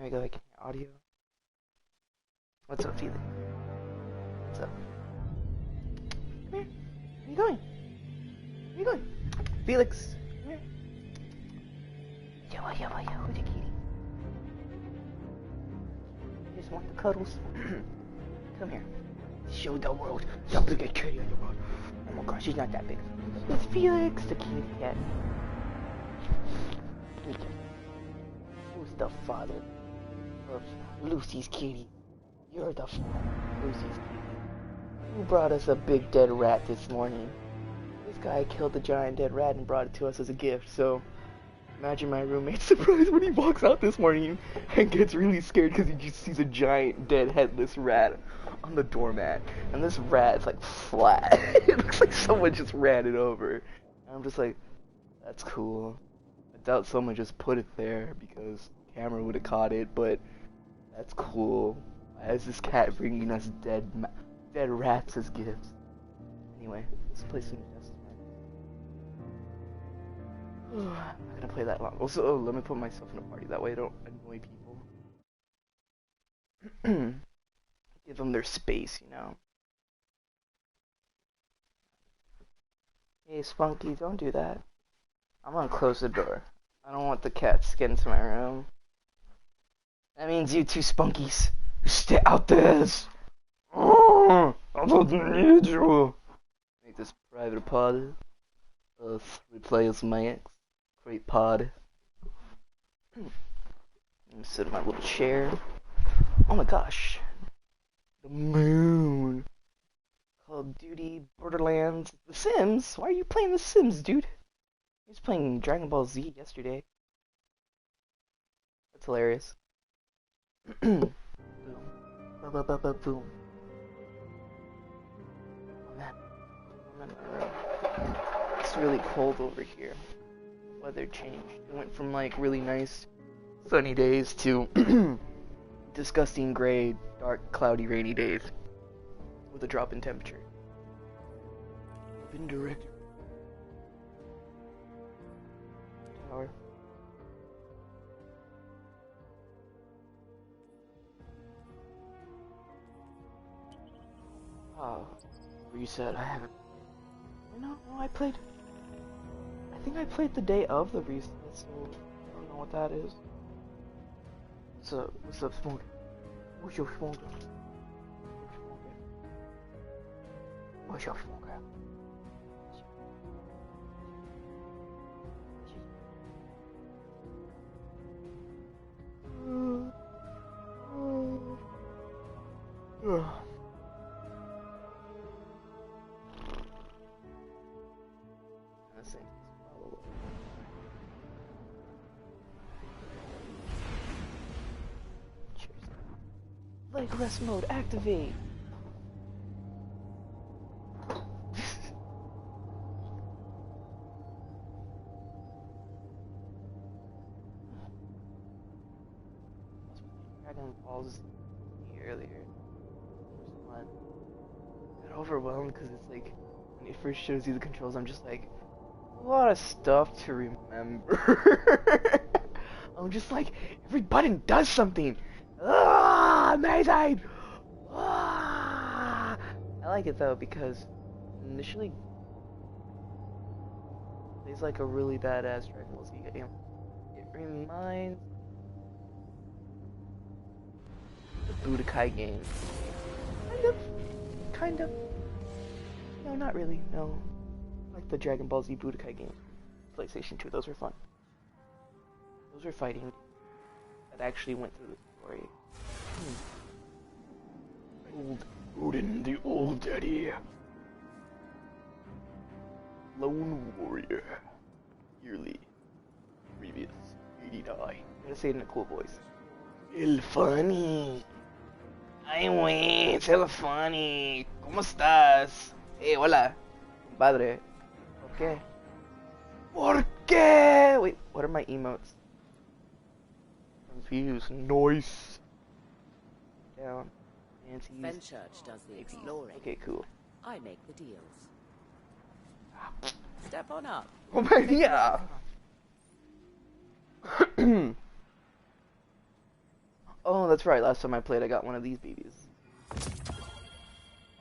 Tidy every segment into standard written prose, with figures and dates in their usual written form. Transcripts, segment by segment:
There we go, I can hear audio. What's up, Felix? What's up? Come here. Where are you going? Where are you going? Felix! Come here. Yo, who's the kitty? You just want the cuddles? Come here. Show the world the biggest kitty in the world. Oh my gosh, she's not that big. It's Felix, the kitty cat. Who's the father of Lucy's kitty? You're the father of Lucy's kitty. You brought us a big dead rat this morning. This guy killed the giant dead rat and brought it to us as a gift, so imagine my roommate's surprise when he walks out this morning and gets really scared because he just sees a giant dead headless rat on the doormat. And this rat is like flat. It looks like someone just ran it over. And I'm just like, that's cool. I doubt someone just put it there because the camera would have caught it, but that's cool. Why is this cat bringing us dead rats as gifts? Anyway, let's play some Justice. I'm not gonna play that long. Also, let me put myself in a party. That way I don't annoy people. Give them their space, you know. Hey, Spunky, don't do that. I'm gonna close the door. I don't want the cats to get into my room. That means you two Spunkies, stay out there. I don't need you. Make this private party. 3 players max. Great pod. Let me sit in my little chair. Oh my gosh. The moon. Call of Duty, Borderlands, The Sims. Why are you playing The Sims, dude? He was playing Dragon Ball Z yesterday. That's hilarious. Boom. Boom. Oh man. It's really cold over here. Weather changed. It went from like really nice sunny days to disgusting gray, dark, cloudy, rainy days with a drop in temperature. Been directed. Tower. Oh, reset. I haven't. No, I played. I think I played the day of the reset, so I don't know what that is. What's up, Smoker? What's your Smoker? What's your Smoker? Legless mode activate. Dragon Balls earlier. Got overwhelmed because it's like when it first shows you the controls, I'm just like a lot of stuff to remember. I'm just like every button does something. Ah, amazing! Ah! I like it though because initially it plays like a really badass Dragon Ball Z game. It reminds the Budokai games. Kind of. No, not really. No, like the Dragon Ball Z Budokai games, PlayStation 2. Those were fun. Those were fighting that actually went through the story. Old Odin, the old daddy. Lone Warrior. Yearly. Previous. 89. I'm gonna say it in a cool voice. El funny. Ay, wey, es el funny. ¿Cómo estás? Hey, hola. Compadre. ¿Por qué? ¿Por qué? Wait, what are my emotes? Confused. Noise. Down. Nancy's. Fenchurch does the exploring. Okay, cool. I make the deals. Step on up. Oh my, yeah. Oh, that's right. Last time I played, I got one of these babies.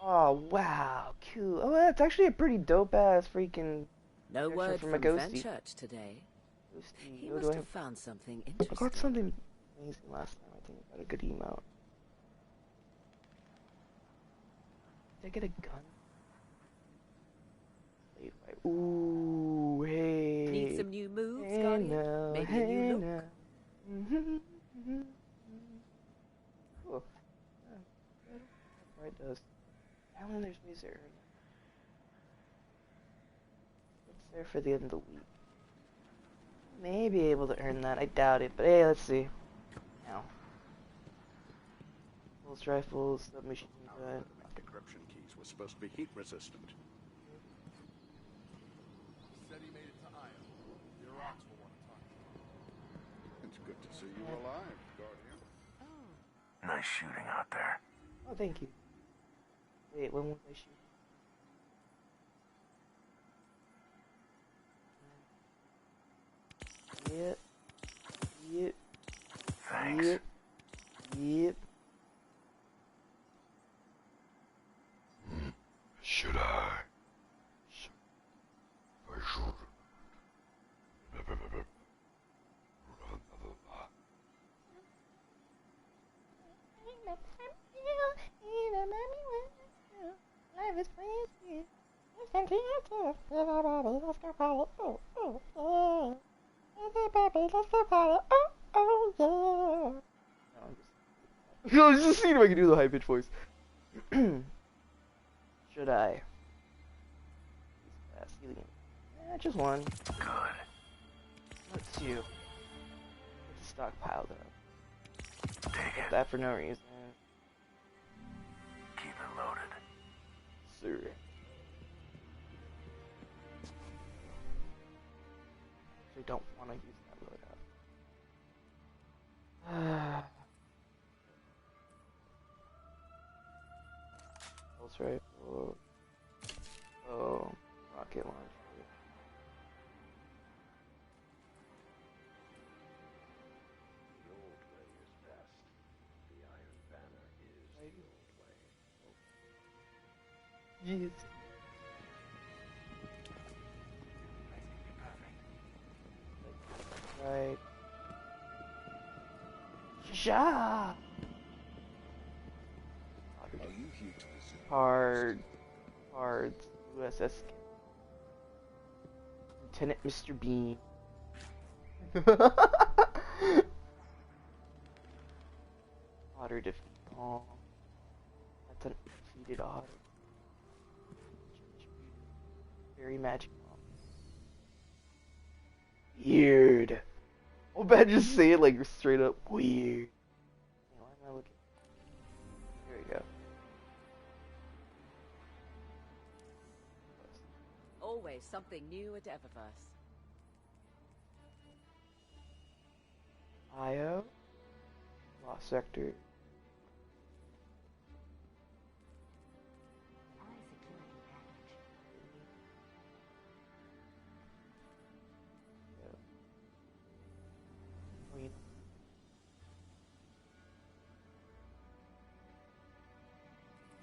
Oh, wow. Cool. Oh, that's actually a pretty dope-ass freaking No picture word from a from ghosty. Fenchurch today. Ghosty. He What do must I have found something I interesting. got something amazing last time. I think I got a good emote. Did I get a gun? Wait, wait. Ooh, hey. Need some new moves, Hey Guardian? now, Maybe a hey new look? now. Cool. Right does. How many there's ways to earn that? What's there for the end of the week? May be able to earn that. I doubt it, but hey, let's see. Now. Pulse rifles, submachine gun. Encryption keys were supposed to be heat resistant. Said he made it to Io. The Iraqs will want to talk to him. It's good to see you alive, Guardian. Nice shooting out there. Oh, thank you. Wait, when was I shooting? Yep. Yep. Thanks. Yep. Yep. Should I? I should. I was just seeing if I could do the high pitched voice. Should I? Just one. Good. Not two. It's a stockpile though. Take Get it. that for no reason. Keep it loaded. Sir. I don't want to use that loadout. Pulse rifle. Oh, rocket launcher. The old way is best. The Iron Banner is the old way. Yes. Right. Sha. Are you here to visit? Cards. USS. Lieutenant Mr. Bean. Otter defeat. Oh, that's an defeated otter. Very magical. Weird. I'll bet just say it like straight up weird. Why am I looking? Here we go. Always something new at Eververse. IO. Lost sector.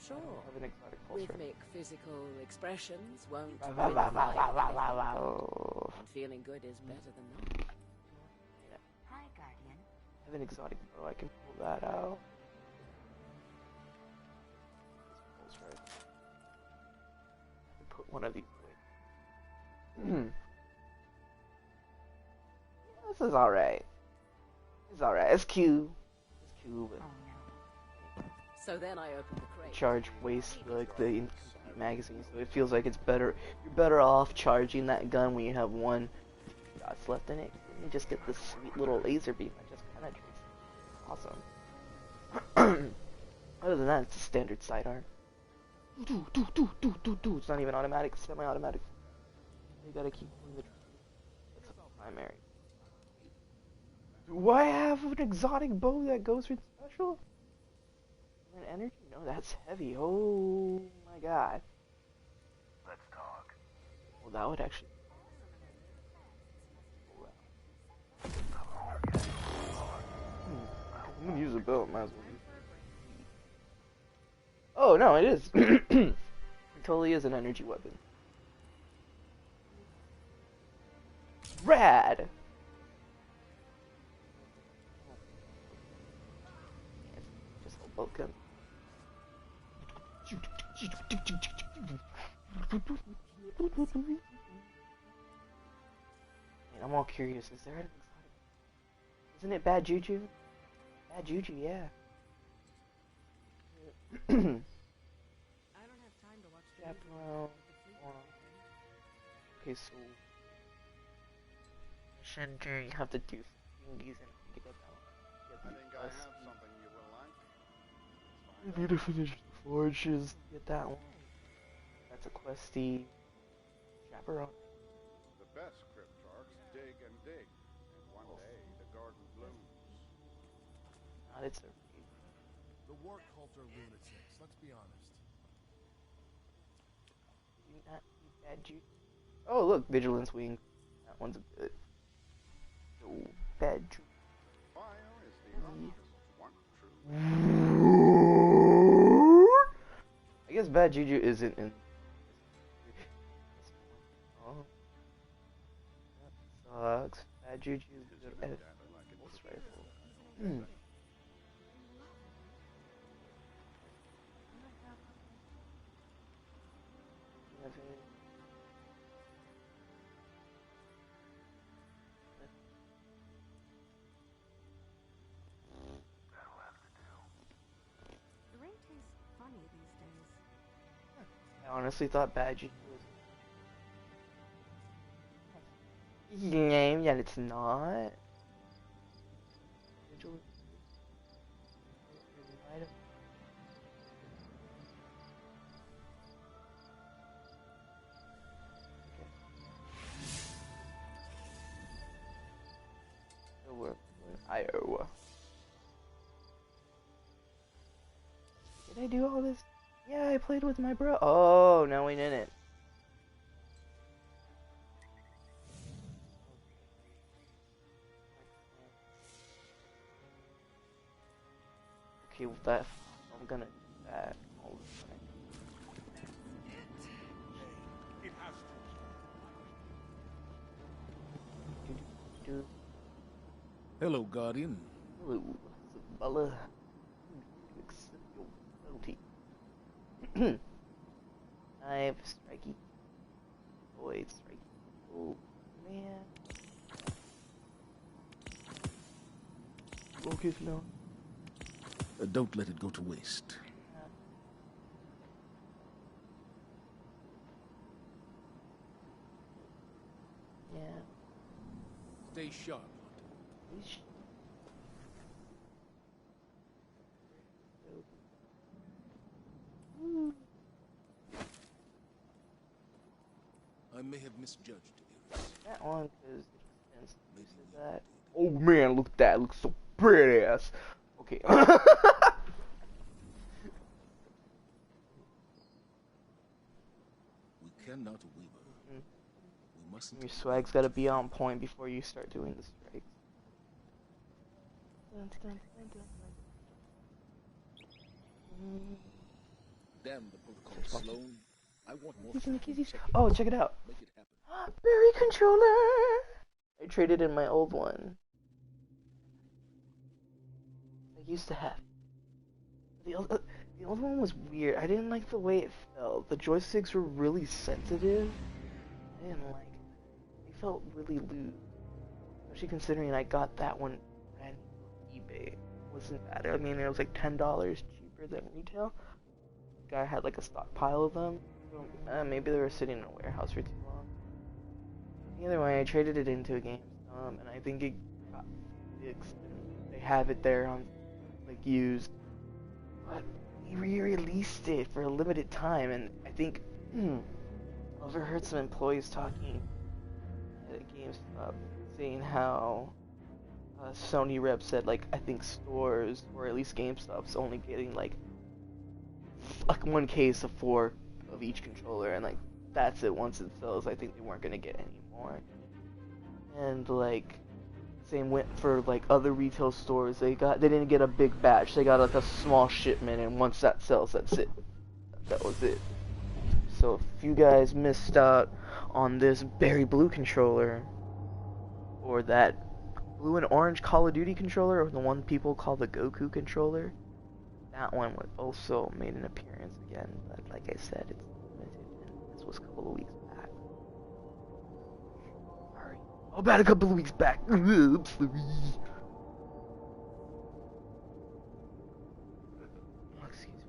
Sure. Have an exotic pulse rifle. Rhythmic physical expressions won't Bah, really bah, bah, fight bah, bah, anything. bah, bah, bah. And feeling good is better than not. Hi, Guardian. I have an exotic bow. I can pull that out. Pulse rifle. I can put one of these away. This is alright. It's alright. It's cute. It's cute, but Oh no. So then I opened the crate. charge waste like the incomplete magazine, so it feels like it's better. You're better off charging that gun when you have one shots left in it. You just get this sweet little laser beam that just penetrates. Awesome. Other than that, it's a standard sidearm. It's not even automatic. It's semi-automatic. You gotta keep moving the. That's a primary. Do I have an exotic bow that goes with special? An energy? No, that's heavy. Oh my god. Let's talk. Well, that would actually. I'm gonna use a built, might as well. Oh no, it is. It totally is an energy weapon. Rad! Just a welcome. Man, I'm all curious, is there an exotic? Isn't it bad juju? Bad juju, yeah. I don't have time to watch the Chaperone. Okay, so Shinter, you have to do thingies and get that I think I have something you will like. You need to finish the forges. Get that one. That's a questy. Chaperone. The best cryptarchs dig and dig, and one day the garden blooms. Not it's a The war cult are lunatics, let's be honest. do not need bad juju. Oh look, vigilance wing. That one's a bit. No bad juju. Fire is the one true. I guess bad juju isn't in. Oh, that sucks. Bad juju is a good edit. Pulse rifle. That'll have to do. The ring tastes funny these days. I honestly thought bad juju was name, yet it's not. Vigilance. Item. So we're in Iowa. Did I do all this? Yeah, I played with my bro. Oh, no, we didn't. Okay, well, that I'm gonna do that all the time. It has Do Hello, Guardian. hello, Isabella. To accept your loyalty. Knife, strikey. Void, strikey. Oh man. Focus now. Don't let it go to waste. Yeah. Stay sharp. Eesh. Ooh. I may have misjudged Iris. That one because this is that. Oh man, look at that! It looks so pretty ass. Okay. We cannot waver. We mustn't. Your swag's gotta be on point before you start doing the strikes. Dun, dun, dun, dun, dun. Damn the protocol, Sloan. I want more. Kizzy, kizzy. Check Oh, check it out. Make it happen. Berry controller! I traded in my old one. I used to have. The old one was weird. I didn't like the way it felt. The joysticks were really sensitive. I didn't like it. They felt really loose. Especially considering I got that one brand new on eBay. It wasn't bad. I mean, it was like $10 cheaper than retail. The guy had like a stockpile of them. Maybe they were sitting in a warehouse for too long. Either way, I traded it into a GameStop, and I think it got fixed. And they have it there on, like, used. But we re-released it for a limited time, and I think overheard some employees talking at GameStop, saying how Sony rep said, like, I think stores, or at least GameStop's only getting, like one case of 4 of each controller, and like that's it. Once it sells, I think they weren't gonna get any more. And like Same went for like other retail stores. They didn't get a big batch. They got like a small shipment, and once that sells, that's it. That was it. So if you guys missed out on this berry blue controller, or that blue and orange Call of Duty controller, or the one people call the Goku controller, that one was also made an appearance again. But like I said, it's limited, and this was a couple of weeks back. Sorry. Oh, about a couple of weeks back. Oops, sorry. Oh, excuse me.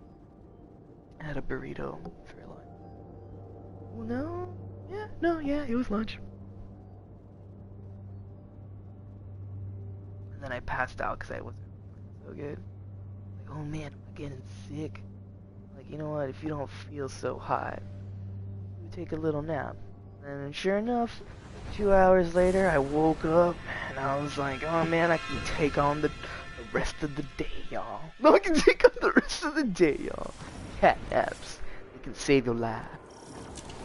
I had a burrito for lunch. Well, no, it was lunch. And then I passed out because I wasn't so good. Like, oh man, I'm getting sick. Like, you know what? If you don't feel so hot, you take a little nap. And sure enough, 2 hours later, I woke up and I was like, oh man, I can take on the rest of the day, y'all. No, I can take on the rest of the day, y'all. Cat naps. They can save your life.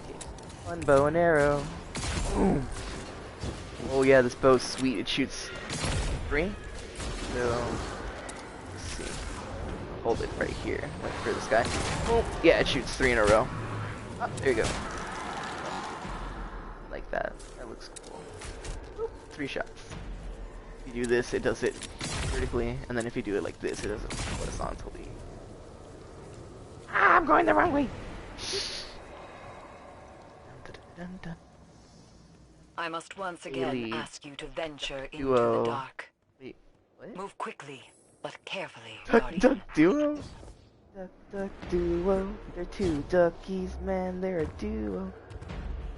Okay. One bow and arrow. Boom. Oh yeah, this bow's sweet. It shoots 3. So, let's see. Hold it right here. Wait for this guy. Oh, yeah, it shoots 3 in a row. Oh, there you go. Like that. That looks cool. Oop, 3 shots. If you do this, it does it vertically, and then if you do it like this, it does it horizontally. Ah, I'm going the wrong way! Dun, dun, dun. I must once again Elite. ask you to venture into Duo. the dark. Wait, what? Move quickly, but carefully, Duck Guardian. Duck Duo? Duck Duck Duo. They're 2 duckies, man, they're a duo.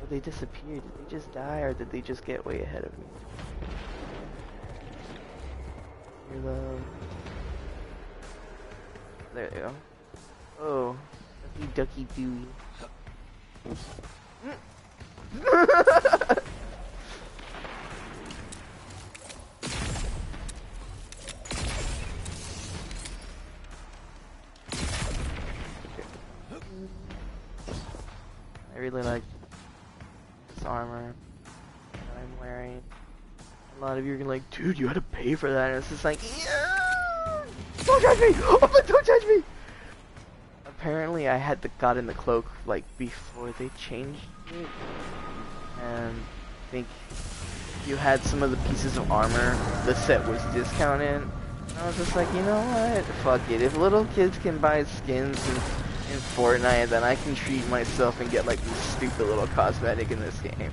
Oh, they disappeared. Did they just die, or did they just get way ahead of me? Your love. There they go. Oh, Ducky Ducky Dewey. I really like this armor that I'm wearing. A lot of you are like, dude, you had to pay for that, and it's just like, yeah! Don't judge me! Oh, but don't judge me! Apparently, I had got in the cloak like before they changed it, and I think you had some of the pieces of armor. The set was discounted. And I was just like, you know what? Fuck it. If little kids can buy skins in Fortnite, then I can treat myself and get like this stupid little cosmetic in this game.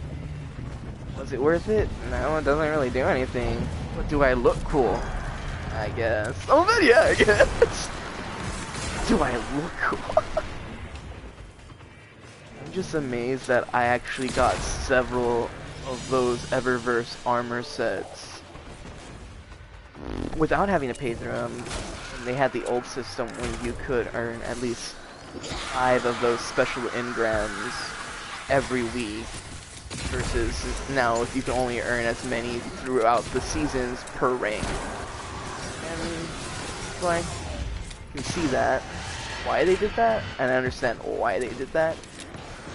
Was it worth it? No, it doesn't really do anything. But do I look cool? I guess. Oh, then yeah, I guess. Do I look cool? I'm just amazed that I actually got several of those Eververse armor sets without having to pay through them. And they had the old system when you could earn at least 5 of those special engrams every week, versus now you can only earn as many throughout the seasons per rank. And like, you can see that, why they did that, and I understand why they did that.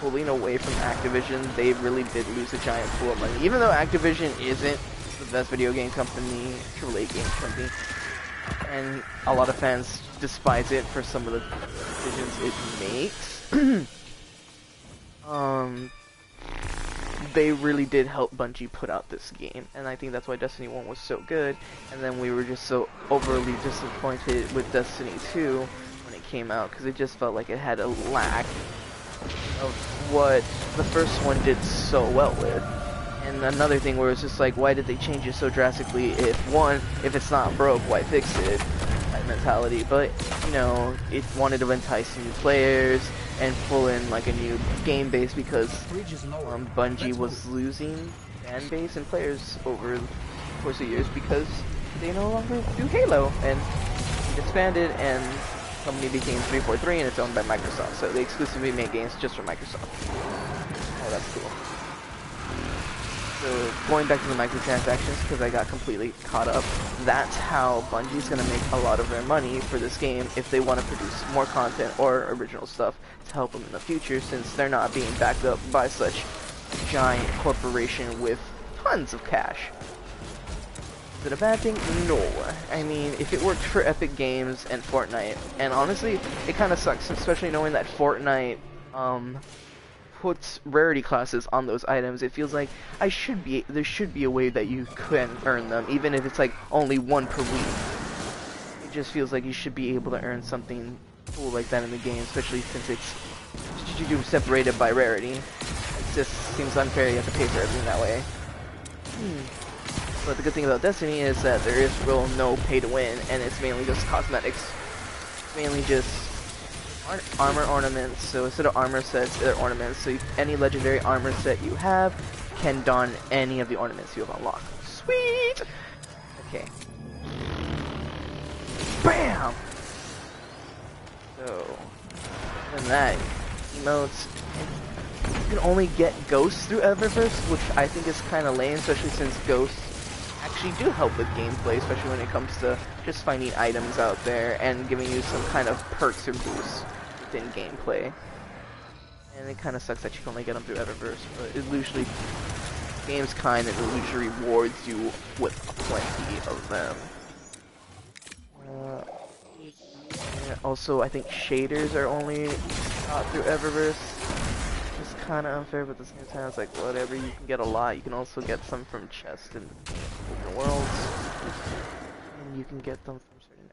Pulling away from Activision, they really did lose a giant pool of money. Even though Activision isn't the best video game company, AAA game company, and a lot of fans despise it for some of the decisions it makes, they really did help Bungie put out this game, and I think that's why Destiny 1 was so good, and then we were just so overly disappointed with Destiny 2 when it came out, because it just felt like it had a lack of what the first one did so well with. And another thing where it's just like, why did they change it so drastically? If it's not broke, why fix it? That mentality. But, you know, it wanted to entice new players and pull in like a new game base, because Bungie was losing fan base and players over the course of years because they no longer do Halo, and it expanded, and the company became 343 and it's owned by Microsoft, so they exclusively make games just for Microsoft. Oh, that's cool. So going back to the microtransactions, because I got completely caught up, that's how Bungie's going to make a lot of their money for this game if they want to produce more content or original stuff to help them in the future, since they're not being backed up by such a giant corporation with tons of cash. it a bad thing? No. I mean, if it worked for Epic Games and Fortnite, and honestly, it kind of sucks, especially knowing that Fortnite, puts rarity classes on those items. It feels like there should be a way that you can earn them, even if it's like only one per week. It just feels like you should be able to earn something cool like that in the game, especially since it's separated by rarity. It just seems unfair you have to pay for everything that way. But the good thing about Destiny is that there is real no pay to win, and it's mainly just cosmetics. It's mainly just armor ornaments, so instead of armor sets, they're ornaments, so any legendary armor set you have can don any of the ornaments you have unlocked. Sweet! Okay. BAM! So, other than that, emotes, you can only get ghosts through Eververse, which I think is kind of lame, especially since ghosts actually do help with gameplay, especially when it comes to just finding items out there and giving you some kind of perks or boosts within gameplay. And it kind of sucks that you can only get them through Eververse, but it usually, game's kind of usually rewards you with plenty of them. Also, I think shaders are only through Eververse. It's kind of unfair, but at the same time, it's like whatever. You can get a lot. You can also get some from chests and open worlds, and you can get them from certain.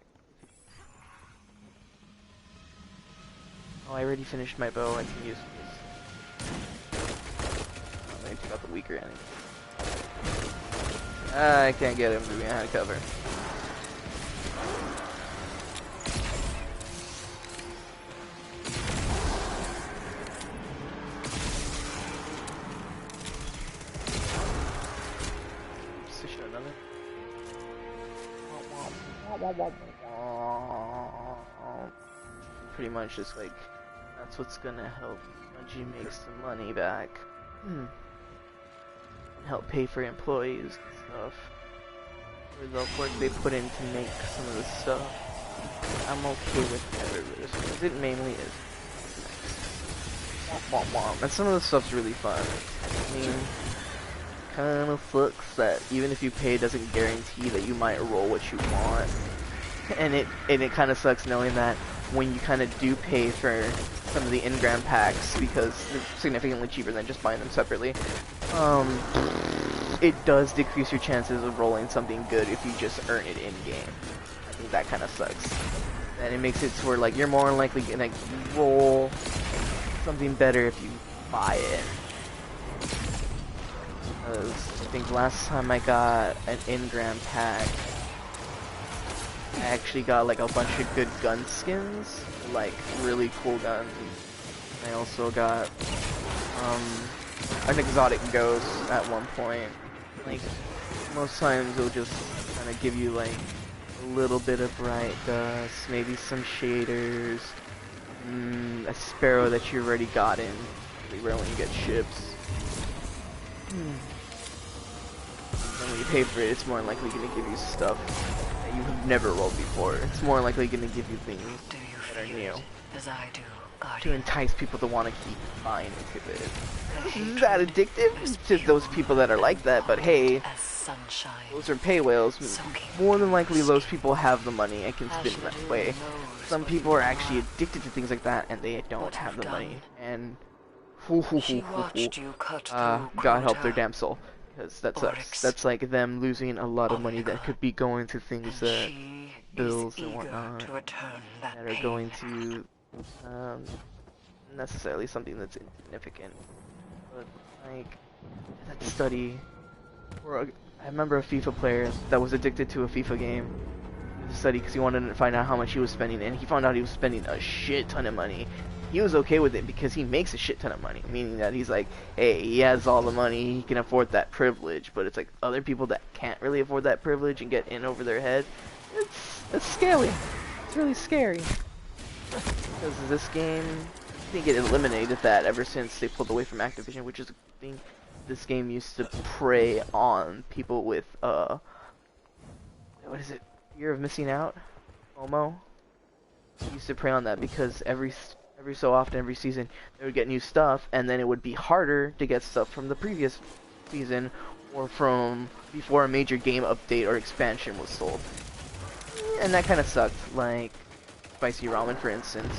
Oh, I already finished my bow. I can use this. I'm gonna take out the weaker enemy. I can't get him to behind cover. Pretty much just like, that's what's gonna help Bungie make some money back. And help pay for employees and stuff. For the work they put in to make some of the stuff. I'm okay with Eververse, because it mainly is. And some of the stuff's really fun. I mean, kinda sucks that even if you pay, it doesn't guarantee that you might roll what you want. And it kind of sucks knowing that when you kind of do pay for some of the in-gram packs, because they're significantly cheaper than just buying them separately, it does decrease your chances of rolling something good if you just earn it in-game. I think that kind of sucks. And it makes it to where like you're more likely gonna roll something better if you buy it. Because I think last time I got an in-gram pack, I actually got like a bunch of good gun skins, like really cool guns. I also got an exotic ghost at one point. Like most times it'll just kind of give you like a little bit of bright dust, maybe some shaders, a sparrow that you already gotten. Really rare when you get ships. And when you pay for it, it's more likely going to give you stuff that you have never rolled before. It's more likely going to give you things that are new, as I do, to entice people to want to keep buying into it. Is that addictive to those people that are like that? But hey, those are pay whales. More than likely those people have the money and can spend that way. Some people are actually addicted to things like that and they don't have the money. And God help their damn soul. Because that sucks. That's like them losing a lot of money that could be going to things that, bills and whatnot, that are going to, necessarily something that's insignificant. But like, that study, or I remember a FIFA player that was addicted to a FIFA game. The study because he wanted to find out how much he was spending, and he found out he was spending a shit ton of money. He was okay with it because he makes a shit ton of money, meaning that he's like, hey, he has all the money, he can afford that privilege. But it's like other people that can't really afford that privilege and get in over their head. It's scary. It's really scary. Because this game, I think it eliminated that ever since they pulled away from Activision, which is a thing. This game used to prey on people with what is it? Fear of missing out? FOMO? It used to prey on that because every so often, every season, they would get new stuff, and then it would be harder to get stuff from the previous season, or from before a major game update or expansion was sold. And that kind of sucked. Like spicy ramen, for instance.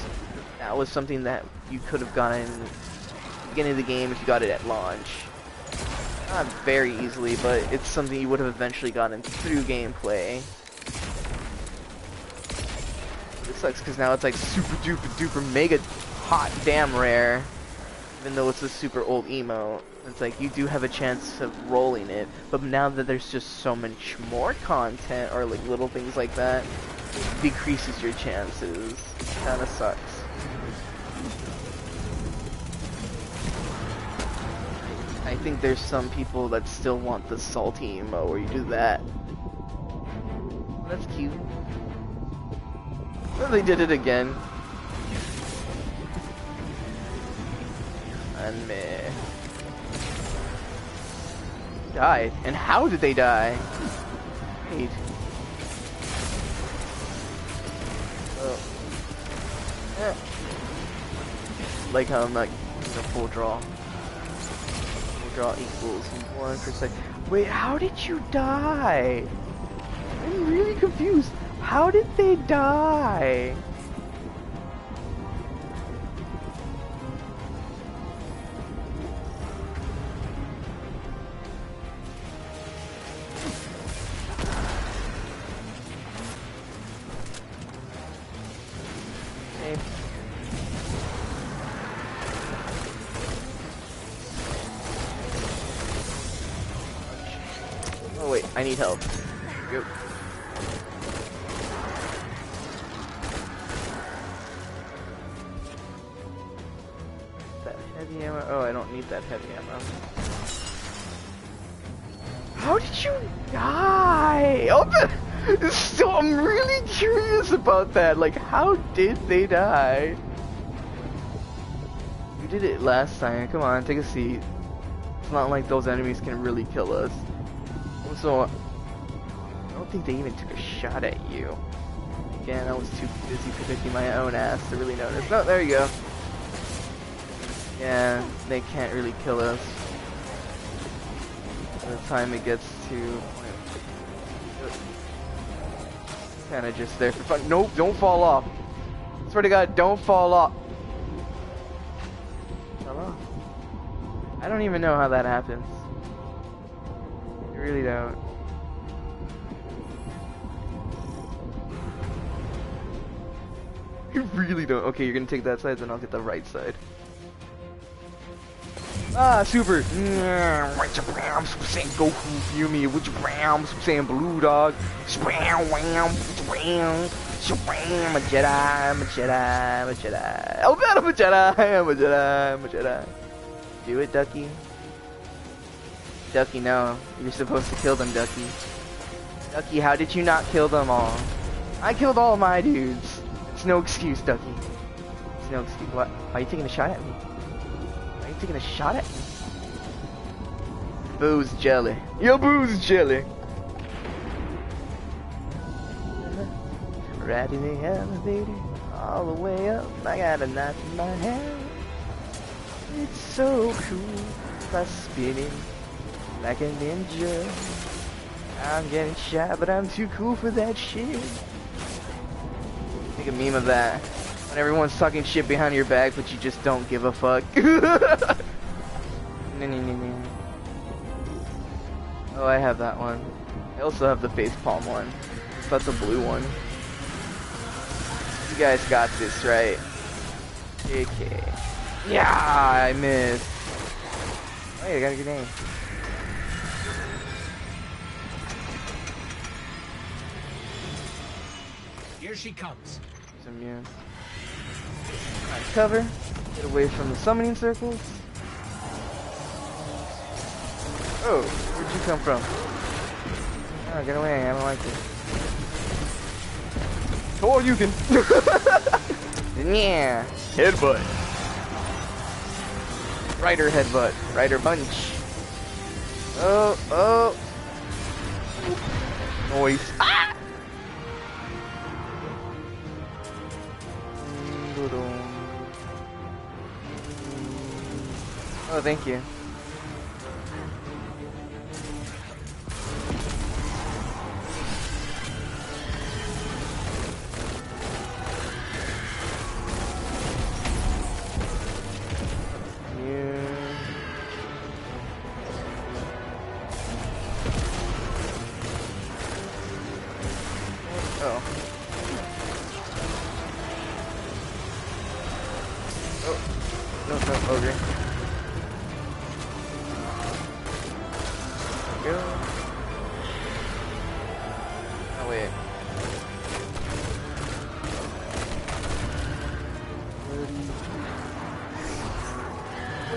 That was something that you could have gotten at the beginning of the game if you got it at launch. Not very easily, but it's something you would have eventually gotten through gameplay. It sucks because now it's like super duper duper mega hot damn rare. Even though it's a super old emote. It's like you do have a chance of rolling it, but now that there's just so much more content or like little things like that, it decreases your chances. Kinda sucks. I think there's some people that still want the salty emo where you do that. That's cute. Well, they did it again. And meh. Died. And how did they die? Wait. Oh. Eh. Like how I'm not using a full draw. Full draw equals 1%. Wait, how did you die? I'm really confused. How did they die? Oh wait, I need help. Go. That heavy ammo. Oh, I don't need that heavy ammo. How did you die? Oh, so I'm really curious about that. Like, how did they die? You did it last time. Come on, take a seat. It's not like those enemies can really kill us. Also, I don't think they even took a shot at you. Again, I was too busy predicting my own ass to really notice. No, there you go. Yeah, they can't really kill us. By the time it gets to... Kinda just there for fun. Nope, don't fall off. Swear to God, don't fall off. Hello? I don't even know how that happens. I really don't. You really don't. Okay, you're gonna take that side, then I'll get the right side. Ah, super! Goku, Yumi, what you ram? Saying blue dog. Spam, wham, wham. I'm a Jedi, I'm a Jedi, I'm a Jedi. Oh god, I'm a Jedi, I'm a Jedi, I'm a Jedi. Do it, Ducky. Ducky, no. You're supposed to kill them, Ducky. Ducky, how did you not kill them all? I killed all my dudes. It's no excuse, Ducky. It's no excuse. What? Why are you taking a shot at me? Why are you taking a shot at me? Boo's jelly. Yo, Boo's jelly. Right in the elevator, all the way up. I got a knife in my hand. It's so cool. I'm spinning like a ninja. I'm getting shot, but I'm too cool for that shit. Make a meme of that. When everyone's talking shit behind your back, but you just don't give a fuck. Oh, I have that one. I also have the facepalm one. That's a blue one. You guys got this, right? Okay. Yeah, I missed. Oh, yeah, I got a grenade. Here she comes. She's immune. Alright, cover. Get away from the summoning circles. Oh, where'd you come from? Oh, get away, I don't like this. Oh, you can. Yeah. Headbutt. Rider headbutt. Rider punch. Oh, oh. Noise. Ah! Oh, thank you. Oh, no, ogre. Go. Oh wait.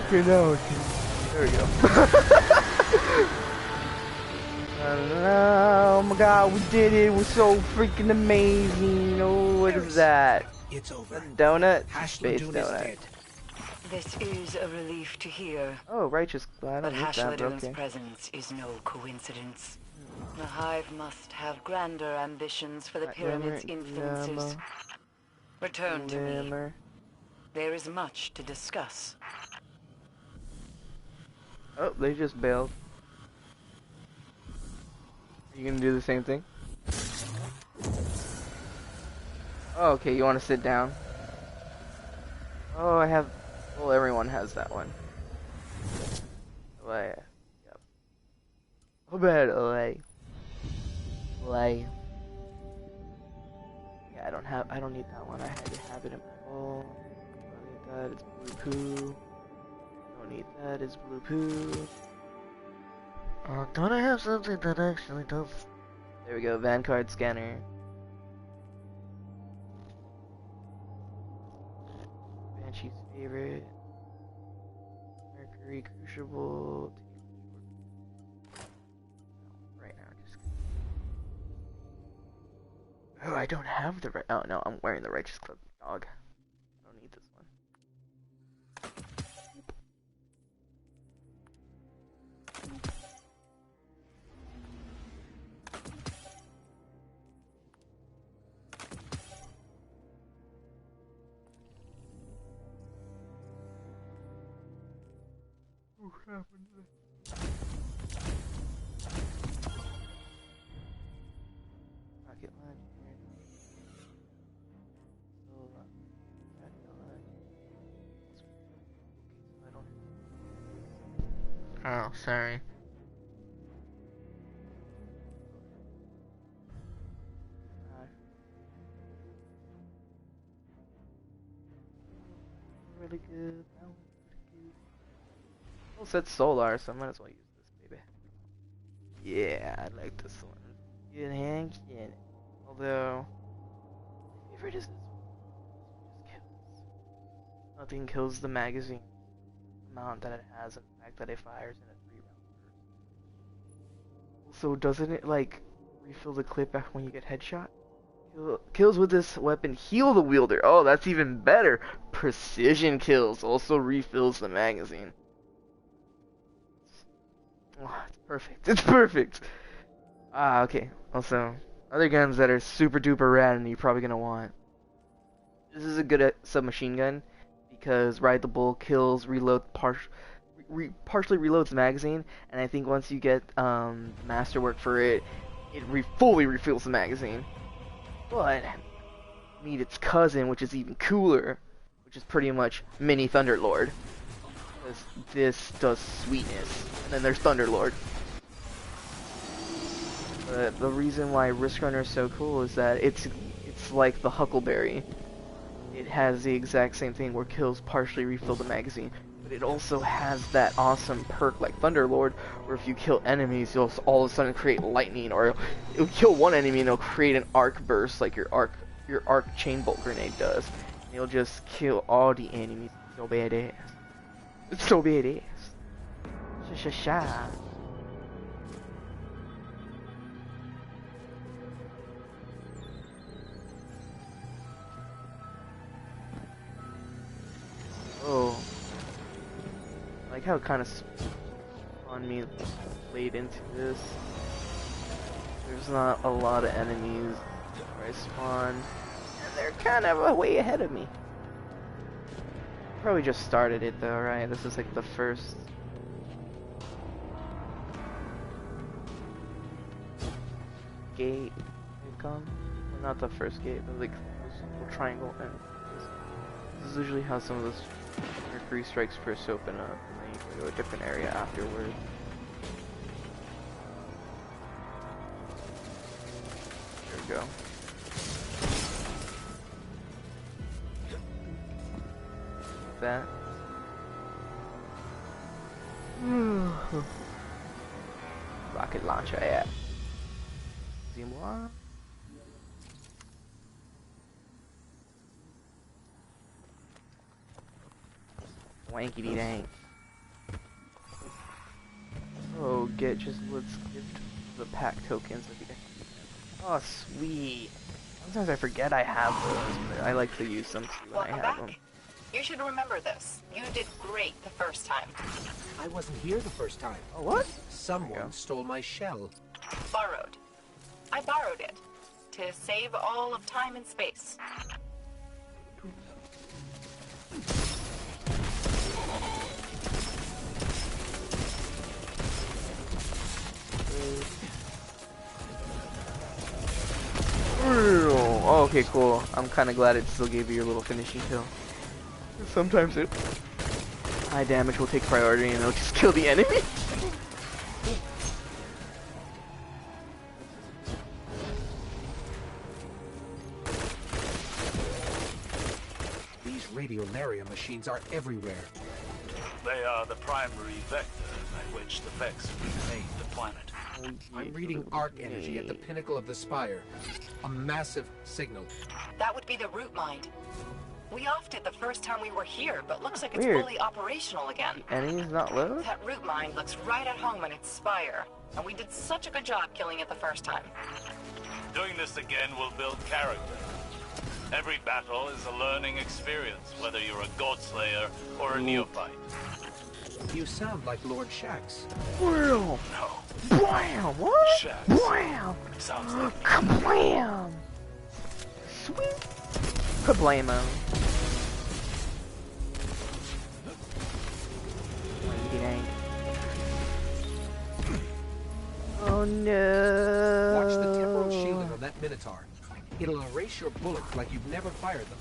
Okay, now there we go. Oh my god, we did it! We're so freaking amazing! Oh, what is that? It's over. A donut? Hash Space Ladoon is donut. dead. This is a relief to hear, Oh, righteous. I but don't need that, but Hashladoon's okay. presence is no coincidence. The Hive must have grander ambitions for the Right, Pyramid's Glimmer, influences. Glimmer, Return to me. Glimmer. There is much to discuss. Oh, they just bailed. Are you gonna do the same thing? Oh, okay, you want to sit down? Oh, I have... Well, everyone has that one. Lay. Yep. How about lay? Lay. Yeah, I don't need that one. I had to have it in my bowl. Don't need that, it's blue poo. Don't need that, it's blue poo. Don't I have something that actually does... There we go, Vanguard scanner. Banshee's favorite. Mercury Crucible. Right now, just... Oh, I don't have the right... Oh, no, I'm wearing the Righteous Club dog. I don't need this one. What happened to this? Rocket launcher. So, rocket launcher. I don't. Oh, sorry. Really good. That one's pretty good. Well, it's solar, so I might as well use this, baby. Yeah, I like this one. Good hand, yeah. Although, my favorite is this one. Just kills. Nothing kills the magazine amount that it has, and the fact that it fires in a 3-round burst. Also, doesn't it, like, refill the clip back when you get headshot? Kills with this weapon heal the wielder. Oh, that's even better. Precision kills also refills the magazine. Oh, it's perfect. It's perfect. Ah, okay. Also, other guns that are super duper rad and you're probably gonna want. This is a good submachine gun because Ride the Bull kills, partially reloads the magazine, and I think once you get masterwork for it, it fully refills the magazine. But need its cousin, which is even cooler, which is pretty much Mini Thunderlord. Because this does sweetness. And then there's Thunderlord. But the reason why Risk Runner is so cool is that it's like the Huckleberry. It has the exact same thing where kills partially refill the magazine. But it also has that awesome perk like Thunderlord, where if you kill enemies, you'll all of a sudden create lightning, or it'll kill one enemy and it'll create an arc burst like your arc chain bolt grenade does. And you'll just kill all the enemies. It's so badass. It's so badass. Sha. Oh. I like how it kind of spawned me late into this. There's not a lot of enemies where I spawn, and they're kind of way ahead of me. Probably just started it though, right? This is like the first gate they've come. Well, not the first gate, but like this little triangle. And this is usually how some of those Mercury strikes first open up, and then you can go to a different area afterward. There we go. with that. Rocket launcher, yeah. Dis-moi. Wankity dang. Oh, let's get the pack tokens. Oh, sweet. Sometimes I forget I have those, but I like to use them too when I have them. You should remember this. You did great the first time. I wasn't here the first time. Oh, what? Someone stole my shell. Borrowed. I borrowed it to save all of time and space. Oh, okay, cool. I'm kind of glad it still gave you your little finishing kill. Sometimes high damage will take priority and it'll just kill the enemy. These radiolaria machines are everywhere. They are the primary vector by which the Vex remade the planet. I'm reading arc energy at the pinnacle of the spire. A massive signal. That would be the root mind. We offed it the first time we were here, but looks like it's Weird. fully operational again. The enemy's not low? That root mind looks right at home in its spire, and we did such a good job killing it the first time. Doing this again will build character. Every battle is a learning experience, whether you're a Godslayer or a neophyte. You sound like Lord Shax. Wow! No. Wow! What? Shax. Wow! Sounds like me. Kablam! Sweet! Kablamo! Oh no! Watch the temporal shielding on that Minotaur. It'll erase your bullets like you've never fired them.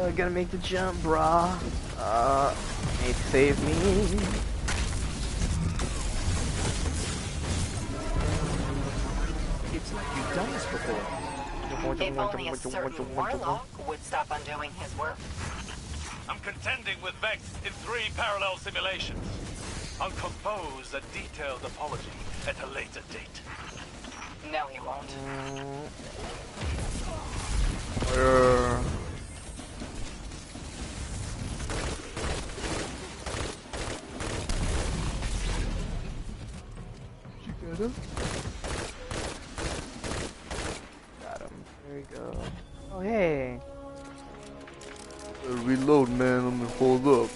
I gotta make the jump, brah. Need to save me. It's like you've done this before. If only a certain warlock would stop undoing his work. I'm contending with Vex in 3 parallel simulations. I'll compose a detailed apology at a later date. No, he won't. Did you get him? Got him. There we go. Oh, hey. Reload, man. I'm gonna hold up.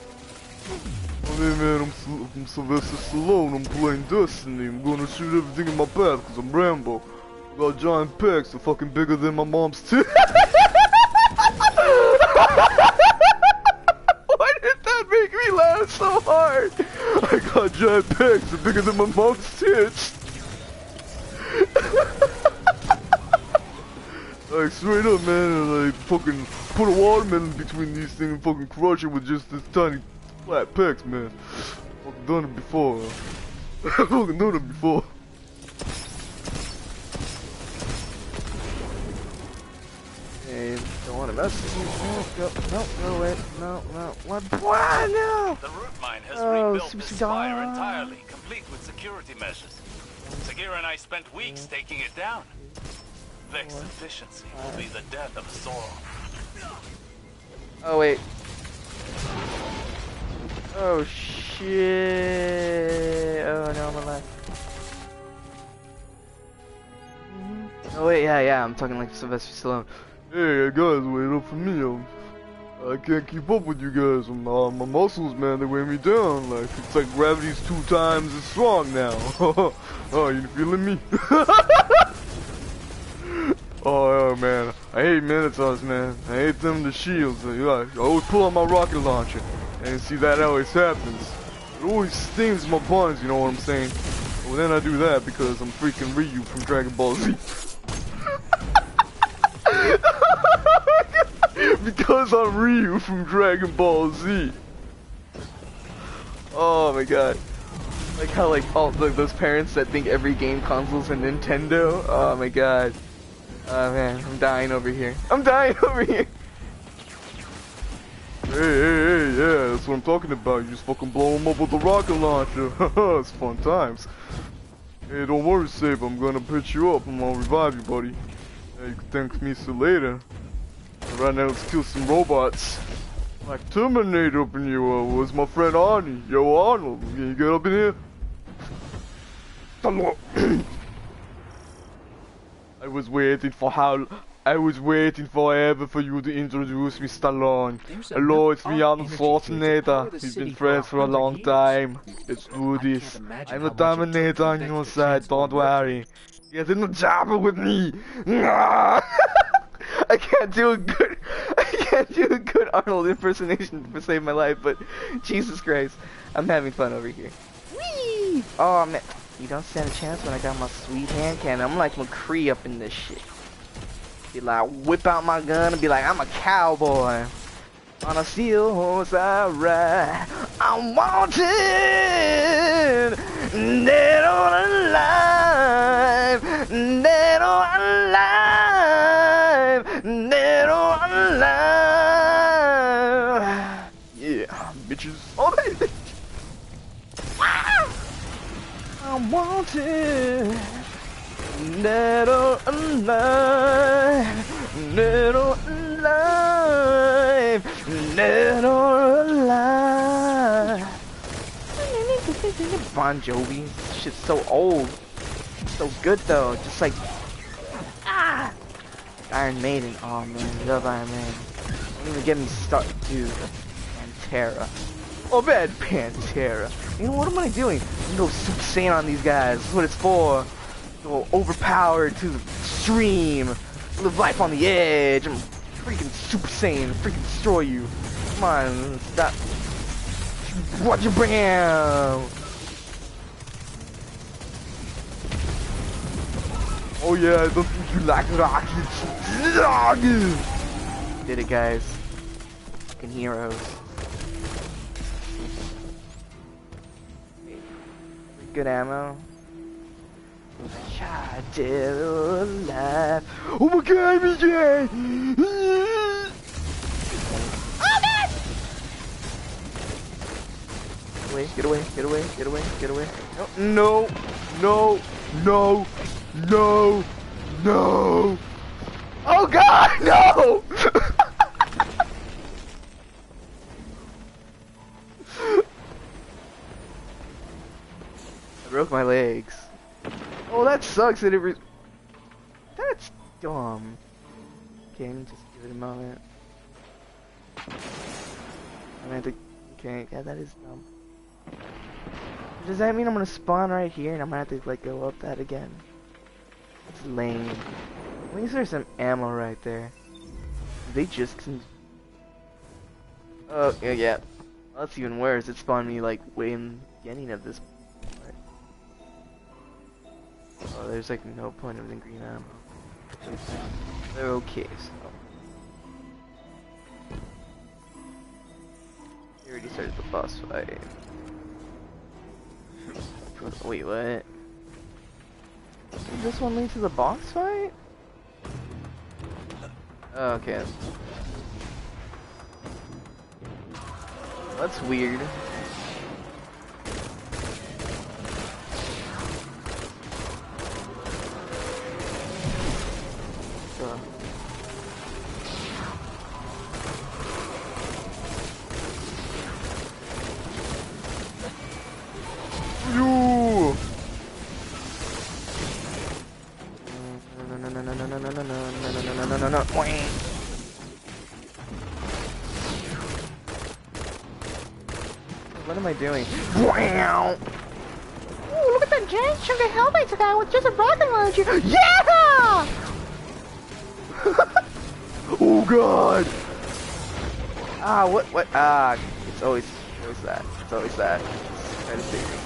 Oh, hey, man. I'm Sylvester Stallone. I'm playing Destiny. I'm gonna shoot everything in my path because I'm Rambo. I got giant pecs. They're fucking bigger than my mom's tits. Why did that make me laugh so hard? I got giant pecs. They're bigger than my mom's tits. Like, straight up, man, and like, fucking put a watermelon between these things and fucking crush it with just this tiny flat pecs, man. Fucking done it before. Fucking done it before. Hey, don't want to mess with you. No, wait. No, what? What? No! The root mine has Oh, rebuilt this Super spire Star. entirely, complete with security measures. Sagira and I spent weeks taking it down. Vex efficiency will be the death of us all. Oh, wait. Oh, shit. Oh, no, I'm alive. Oh, wait, yeah, I'm talking like Sylvester Stallone. Hey, guys, wait up for me. I can't keep up with you guys. My muscles, man, they weigh me down. Like, it's like gravity's 2 times as strong now. Oh, you feeling me? Oh, man, I hate Minotaurs, man. I hate them, the shields. I always pull out my rocket launcher. And see, that always happens. It always stings my buns, you know what I'm saying? Well, then I do that because I'm freaking Ryu from Dragon Ball Z. Because I'm Ryu from Dragon Ball Z. Oh my god. Like how, like, all those parents that think every game console's a Nintendo. Oh my god. Oh man, I'm dying over here. I'm dying over here. Hey, yeah, that's what I'm talking about. You just fucking blow him up with the rocket launcher. It's fun times. Hey, don't worry, Sabe. I'm gonna pitch you up. I'm gonna revive you, buddy. Yeah, you can thank me so later. Right now, let's kill some robots. Like Terminator up in here. Where's my friend Arnie? Yo, Arnold, can you get up in here? I was waiting forever for you to introduce me, Stallone. Hello, it's me, Arnold Schwarzenegger. We've been friends for a long time. Let's do this. I'm the Terminator on your side, don't worry. Get in the chopper with me. I can't do a good Arnold impersonation to save my life, but Jesus Christ, I'm having fun over here. Whee! Oh man, you don't stand a chance when I got my sweet hand cannon. I'm like McCree up in this shit. Be like, whip out my gun and be like, I'm a cowboy. On a steel horse I ride. I'm wanted, dead or alive, dead or alive, dead or alive. Yeah, bitches. Oh, baby. I'm wanted, dead or alive, dead or alive, dead or alive. Bon Jovi, this shit's so old, so good though. Just like Iron Maiden. Oh man, love Iron Maiden. Don't even get me started, dude. Pantera. Oh man, Pantera. You know what am I doing? I'm gonna go Super Saiyan on these guys. That's what it's for. Go overpowered to the extreme. Live life on the edge. I'm freaking Super Saiyan. Freaking destroy you. Come on, stop. Watch your bam. Oh yeah, I don't think you like rockets. Did it, guys. Fucking heroes. Good ammo. God, dead or alive. Oh my god, BJ! Oh man! Get away, get away, get away, get away. No, no, no, no, no. Oh god, no! I broke my legs. Oh, that sucks that it That's dumb. Okay, just give it a moment. I'm gonna have to... Okay, yeah, that is dumb. Does that mean I'm gonna spawn right here and I'm gonna have to, like, go up that again? It's lame. At least there's some ammo right there. They just can... Oh, yeah. Well, that's even worse. It spawned me, like, way in the beginning of this. Oh, there's like no point of the green ammo. They're okay, so. We already started the boss fight. Wait, what? Did this one lead to the boss fight? Oh, okay. That's weird. What am I doing? Wow! Ooh, look at that giant chunk of helmet guy with just a rocket launcher! Yeah! Oh god! Ah, what? Ah, it's always that. It's always that. It's trying to save me.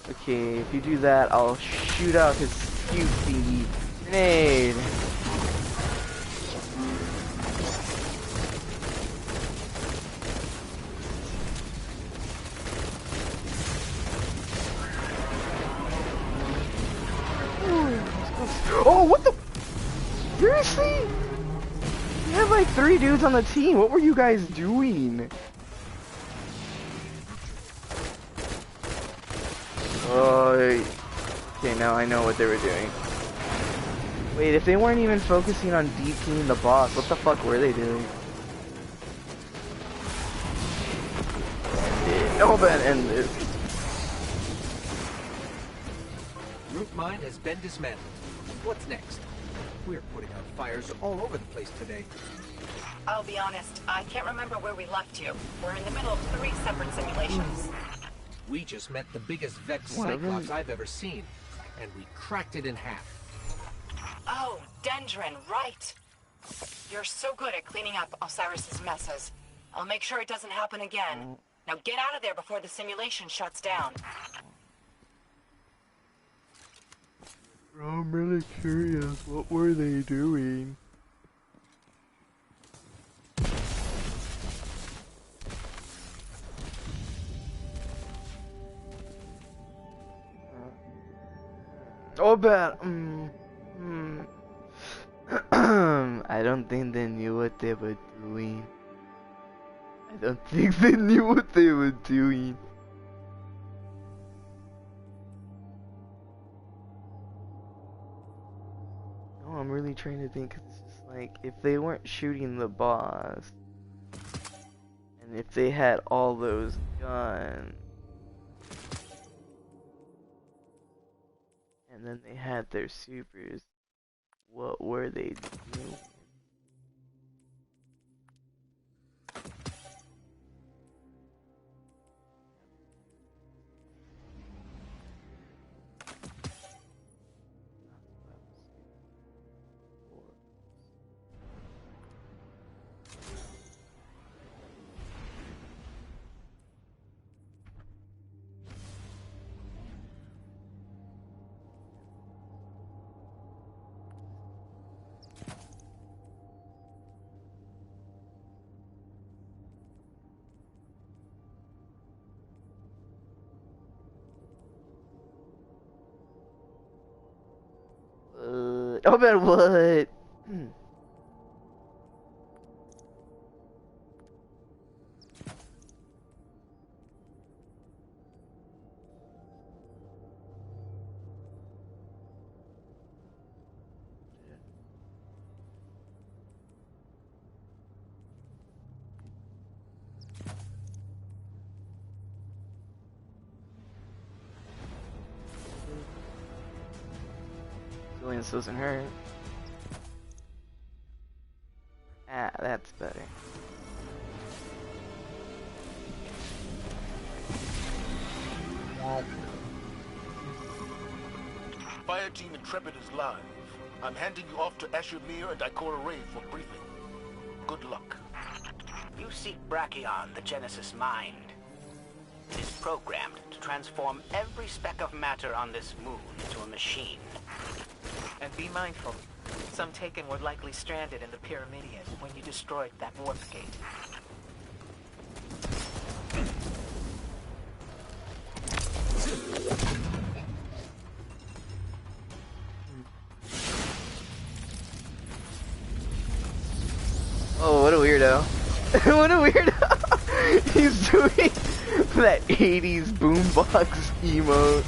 Okay, if you do that, I'll shoot out his cute thingy. Grenade! like 3 dudes on the team. What were you guys doing? Oh, okay, now I know what they were doing. Wait, if they weren't even focusing on DPing the boss, what the fuck were they doing? No, but end it. Root mine has been dismantled. What's next? We're putting out fires all over the place today. I'll be honest, I can't remember where we left you. We're in the middle of 3 separate simulations. We just met the biggest Vex Cyclops I've ever seen, and we cracked it in half. Oh, Dendron, right. You're so good at cleaning up Osiris's messes. I'll make sure it doesn't happen again. Now get out of there before the simulation shuts down. I'm really curious. What were they doing? Oh, bad. I don't think they knew what they were doing. I don't think they knew what they were doing. No, I'm really trying to think, 'cause it's just like, if they weren't shooting the boss, and if they had all those guns, and then they had their supers, what were they doing? Oh man, what? Julian's doesn't hurt. Ah, that's better. Fire Team Intrepid is live. I'm handing you off to Ashur-Mir and Ikora Ray for briefing. Good luck. You seek Brachion, the Genesis mind. It is programmed to transform every speck of matter on this moon into a machine. And be mindful. Some Taken were likely stranded in the Pyramidion when you destroyed that warp gate. Oh, what a weirdo. What a weirdo. He's doing that 80s boombox emote.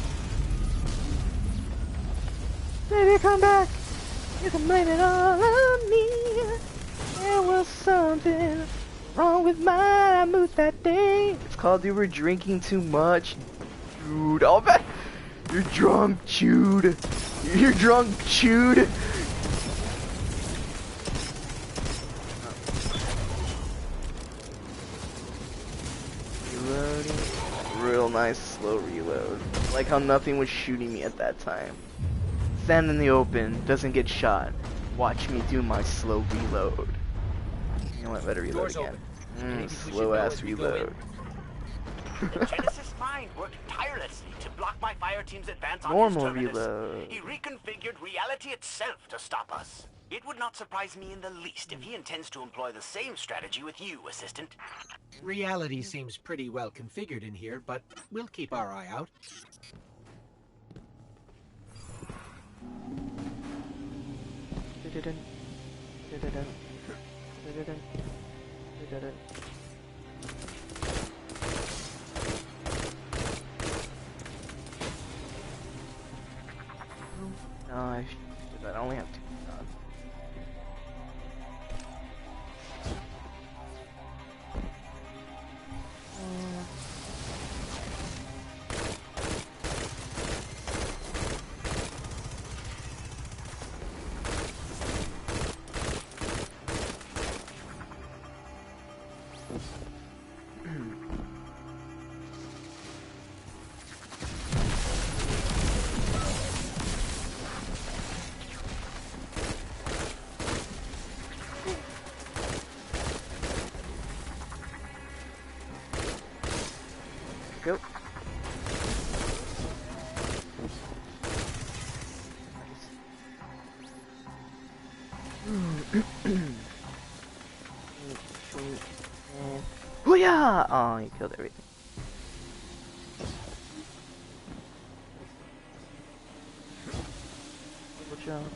Baby, come back. You can blame it all on me. There was something wrong with my mood that day. It's called You Were Drinking Too Much. Dude, oh man. You're drunk, chewed. You're drunk, chewed. Reloading. Real nice slow reload. Like how nothing was shooting me at that time. Stand in the open, doesn't get shot. Watch me do my slow reload. You know what, better reload again. Slow ass reload. The Genesis mind worked tirelessly to block my fire team's advance on Normal his terminus. reload. He reconfigured reality itself to stop us. It would not surprise me in the least if he intends to employ the same strategy with you, Assistant. Reality seems pretty well configured in here, but we'll keep our eye out. Nice. I only have 2 guns. Go. Hoo-yah! Oh, you killed everything. Double jump.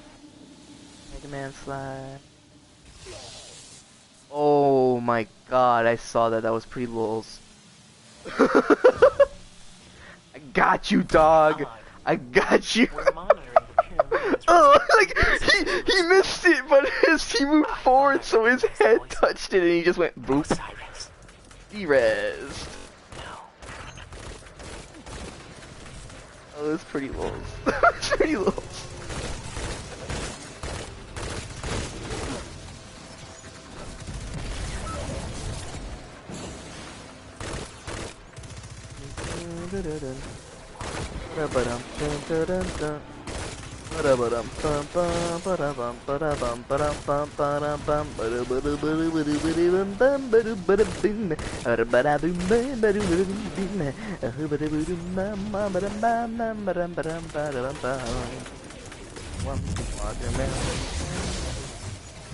Mega Man slide. Oh my god, I saw that. That was pretty lols. I got you, dog. I got you. Oh, like he missed it, but he moved forward, so his head touched it, and he just went boop. Erased. Oh, that's pretty lols. That's pretty lols.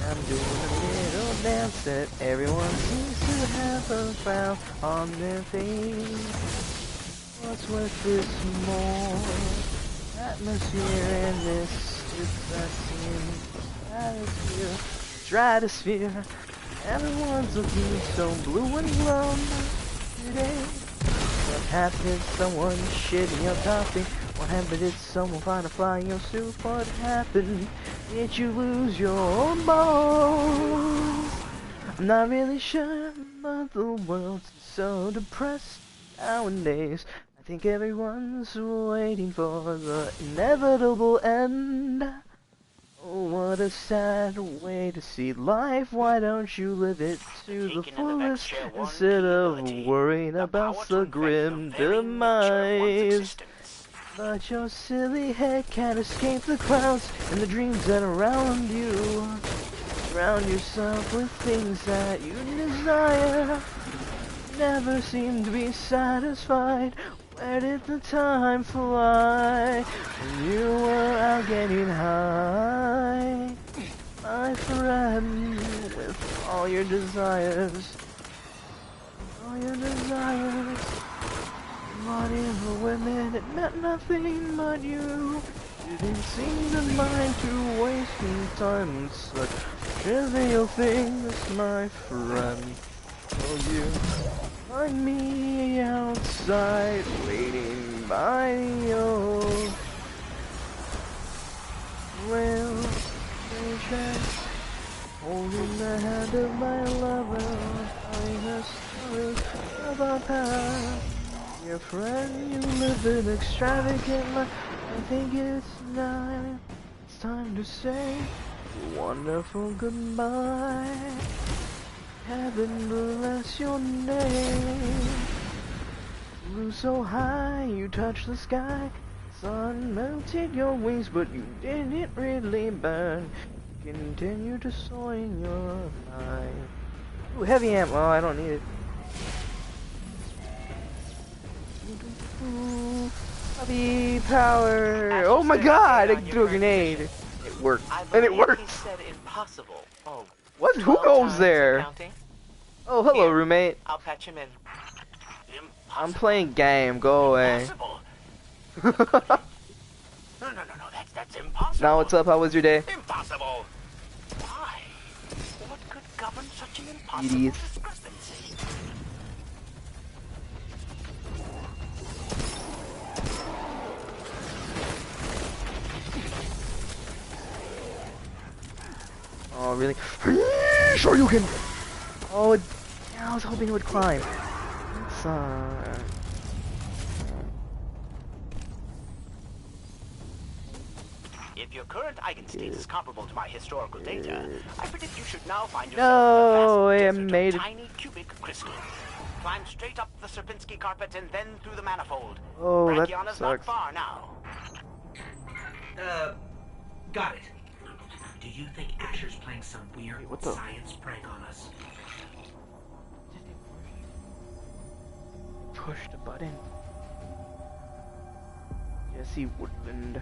I'm doing a little dance that everyone seems to have a frown on their face. What's worth this more? Atmosphere and this atmosphere, stratosphere. Everyone's looking so blue and glum today. What happened? Did someone shit in your coffee? What happened? Did someone find a fly in your soup? What happened? Did you lose your balls? I'm not really sure, but the world's so depressed nowadays. I think everyone's waiting for the inevitable end. Oh, what a sad way to see life. Why don't you live it to the fullest instead of worrying about the grim demise? But your silly head can't escape the clouds and the dreams that surround you. Surround yourself with things that you desire. Never seem to be satisfied. Where did the time fly? When you were out getting high, my friend, with all your desires. All your desires. Money for women, it meant nothing but you. You didn't seem to mind to wasting time with such trivial things, my friend. Oh, you find me outside, waiting by the old rail station, holding the hand of my lover, telling a story of our past. Your friend, you live an extravagant life. I think it's time to say a wonderful goodbye. Heaven bless your name. Flew so high, you touched the sky. Sun melted your wings, but you didn't really burn. Continue to soar in your mind. Ooh, heavy ammo. Oh, I don't need it. Heavy power. Oh my god, I threw a grenade. It worked. And it worked. He said impossible. Oh. What? Who goes there? Oh, hello, roommate. I'll patch him in. I'm playing game. Go away. No, that's impossible. Now what's up? How was your day? Impossible. Why? What could govern such an impossible Idiots. discrepancy? Oh, really? Sure you can! Oh, yeah, I was hoping it would climb. It's, If your current eigenstate is comparable to my historical data, I predict you should now find no, yourself in I a vast desert made of it. tiny cubic crystals. Climb straight up the Serpinski carpet and then through the manifold. Oh, that Brachiona's sucks. not far now. Got it. Do you think Asher's playing some weird what the? science prank on us? Push the button. Jesse Woodland.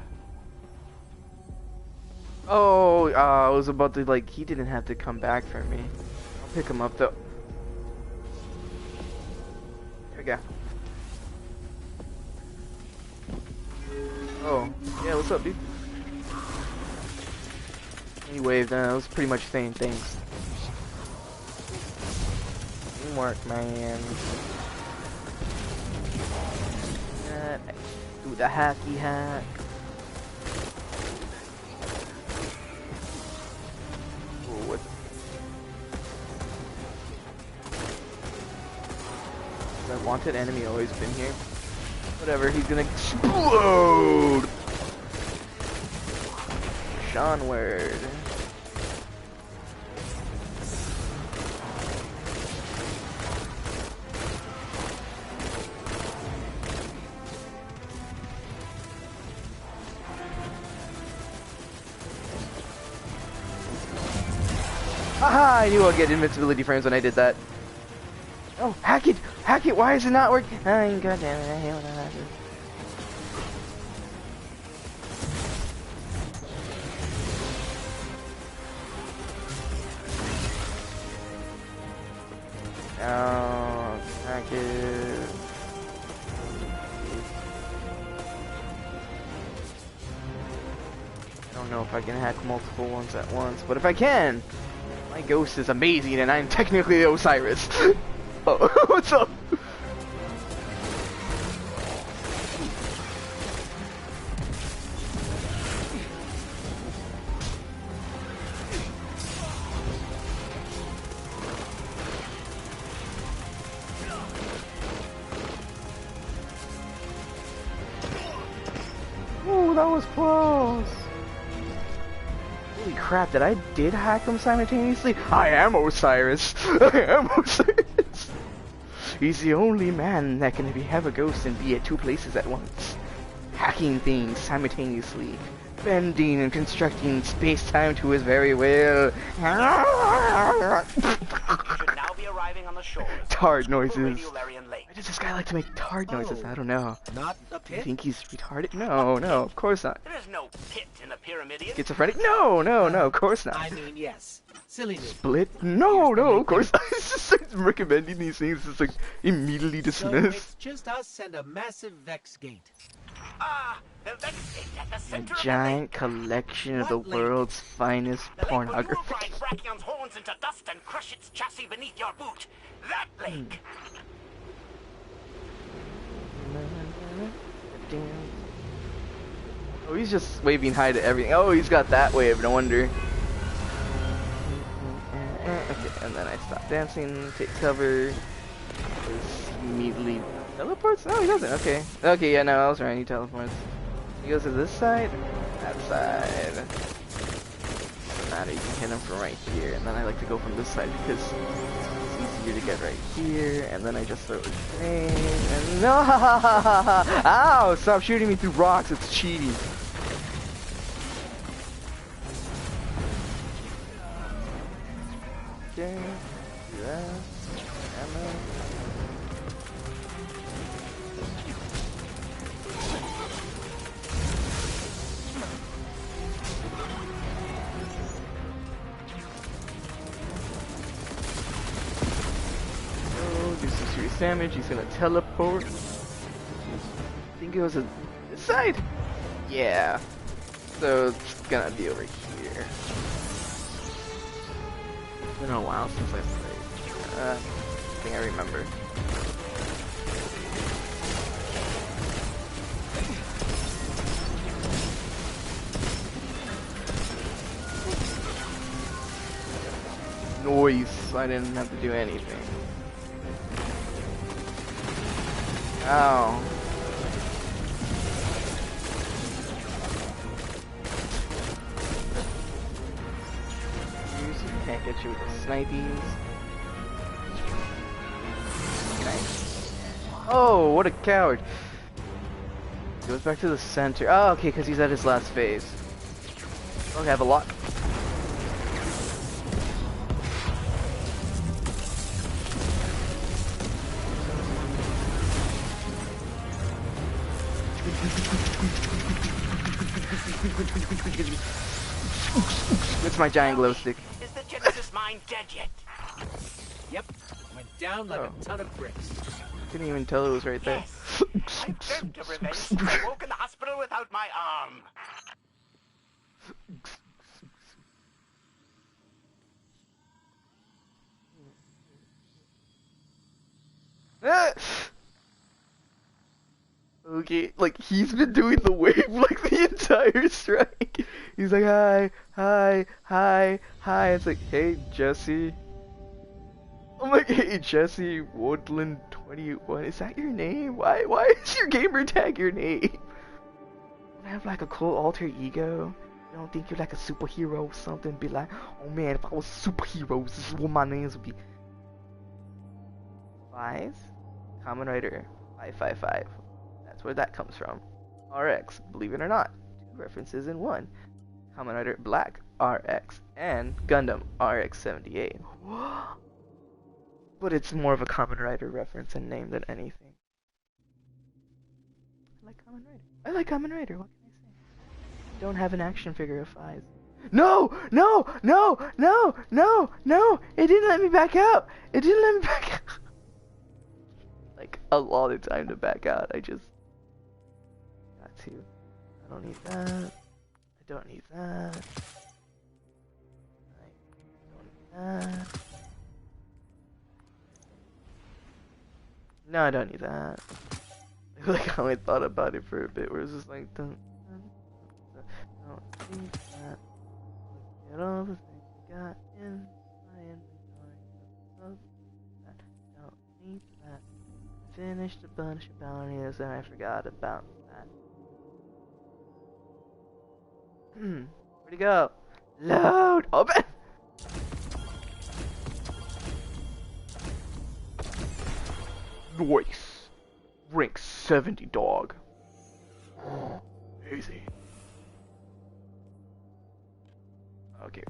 Oh, I was about to, like, he didn't have to come back for me. I'll pick him up, though. There we go. Oh, yeah, what's up, dude? He waved, I was pretty much saying things. Teamwork, man. Do the hacky hack. Oh, what? Has a wanted enemy always been here? Whatever, he's gonna explode! Seanward. Haha, I knew I'd get invincibility frames when I did that. Oh, hack it! Hack it! Why is it not working? Oh, god damn it, I hate when that happens. Oh, hack it. I don't know if I can hack multiple ones at once, but if I can, my ghost is amazing and I'm technically Osiris. Oh, what's up? Ooh, that was close. Holy crap, I did hack him simultaneously? I am Osiris! I am Osiris! He's the only man that can have a ghost and be at two places at once. Hacking things simultaneously. Bending and constructing space-time to his very will. Should now be arriving on the shore. Tard noises. Why does this guy like to make tard noises? I don't know. Not a pit? You think he's retarded? No, no, of course not. There is no pit in the Pyramidion. Schizophrenic? No, no, no, of course not. I mean, yes. Silly me. Split? No, no, of course not. It's just like recommending these things, just like immediately So dismissed. it's just us and a massive Vex gate. Ah, the Vex gate at the A center of giant collection of the world's finest pornography. the lake will grind Brachion's horns into dust and crush its chassis beneath your boot. That lake. Oh, he's just waving hi to everything. Oh, he's got that wave, no wonder. Okay, and then I stop dancing, take cover. Just immediately teleports? No, he doesn't. Okay. Okay, yeah, no, I was right. He teleports. He goes to this side, that side. Doesn't matter, you can hit him from right here. And then I like to go from this side because it's easier to get right here. And then I just throw a grenade. And no! Ow! Stop shooting me through rocks. It's cheating. Okay. Do that. Ammo. Do some serious damage. He's gonna teleport. I think it was a this side. Yeah. So it's gonna be over here. been a while since I played. I think I remember. Noise. I didn't have to do anything. Ow. Can't get you with the snipies. Nice. Oh, what a coward. Goes back to the center. Oh, okay, because he's at his last phase. Okay, I have a lot. It's my giant glow stick. Is the Genesis mine dead yet? Yep. Went down like a ton of bricks. Couldn't even tell it was right there. Yes. I dreamt of revenge. I woke in the hospital without my arm. Okay, like he's been doing the wave like the entire strike. He's like, hi, hi, hi, hi. It's like, hey, Jesse. I'm like, hey, Jesse Woodland 21. Is that your name? Why is your gamer tag your name? I have like a cool alter ego. You don't think you're like a superhero or something? Be like, oh man, if I was a superhero, this is what my names would be. Five, Kamen Rider 555. That's where that comes from. RX, believe it or not, 2 references in 1. Kamen Rider Black RX and Gundam RX 78. But it's more of a Kamen Rider reference and name than anything. I like Kamen Rider. I like Kamen Rider, what can I say? Don't have an action figure of 5. No! No! No! No! No! No! It didn't let me back out! It didn't let me back out! Like, a lot of time to back out. I just got to. I don't need that. I don't need that. I don't need that. No, I don't need that. Like, I only thought about it for a bit, where it's just like, don't need that. Get all the things I got in my inventory. Don't need that. Finished a bunch of bounties and I forgot about that. Where'd he go? Load! Open! Nice! Rank 70, dog. Easy. Okay.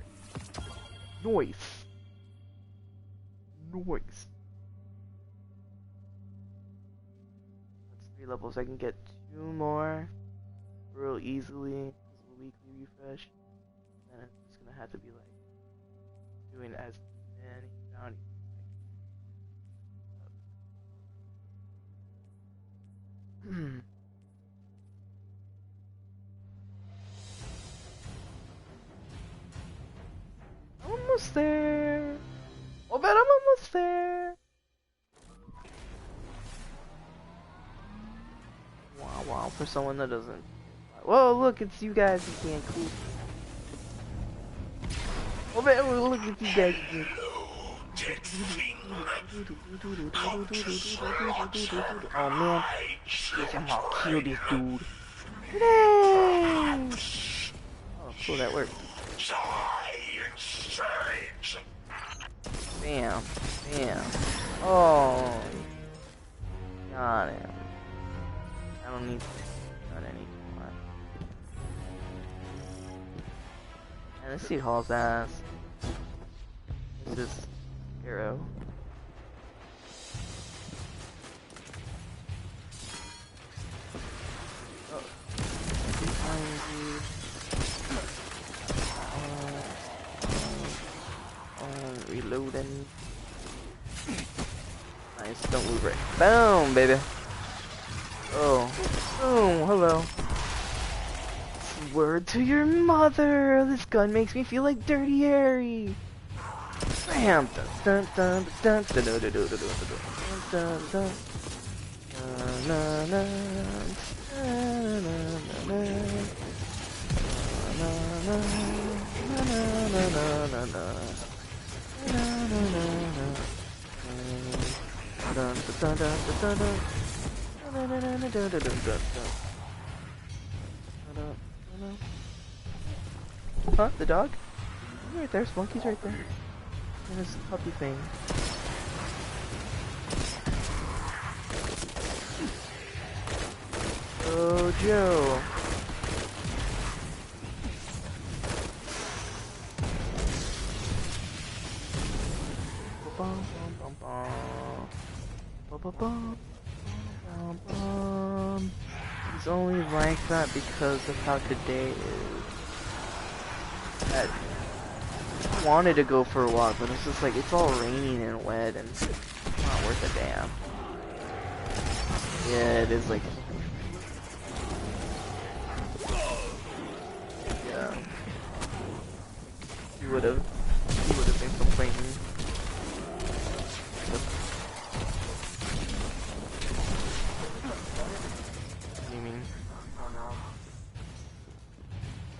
Noise. Noise. That's 3 levels. I can get 2 more real easily because of the weekly refresh. Then it's gonna have to be like doing as many bounties. I'm almost there. Oh, bet I'm almost there. Wow, wow, for someone that doesn't. Whoa, look, it's you guys again. Cool. Oh, man, look at you guys again. Oh man, I'm gonna kill this dude. Yay! Oh, cool, that worked. Bam, bam. Oh, got him. I don't need gun anymore. And this dude hauls ass. This is Arrow. Oh. Reloading. Nice, don't move right. Boom, baby. Oh. Boom, hello. Word to your mother. This gun makes me feel like Dirty Harry. Bam! Dun dun dun dun dun dun dun dun dun dun dun. Na na na Huh? The dog? Right there, Spunky's right there. And his puppy thing. Oh, Joe. Bum, bum, bum, bum. Bum, bum, bum. Bum, bum. He's only like that because of how today is. I wanted to go for a walk, but it's just like, it's all raining and wet and it's not worth a damn. Yeah, it is like... Yeah. He would have been complaining.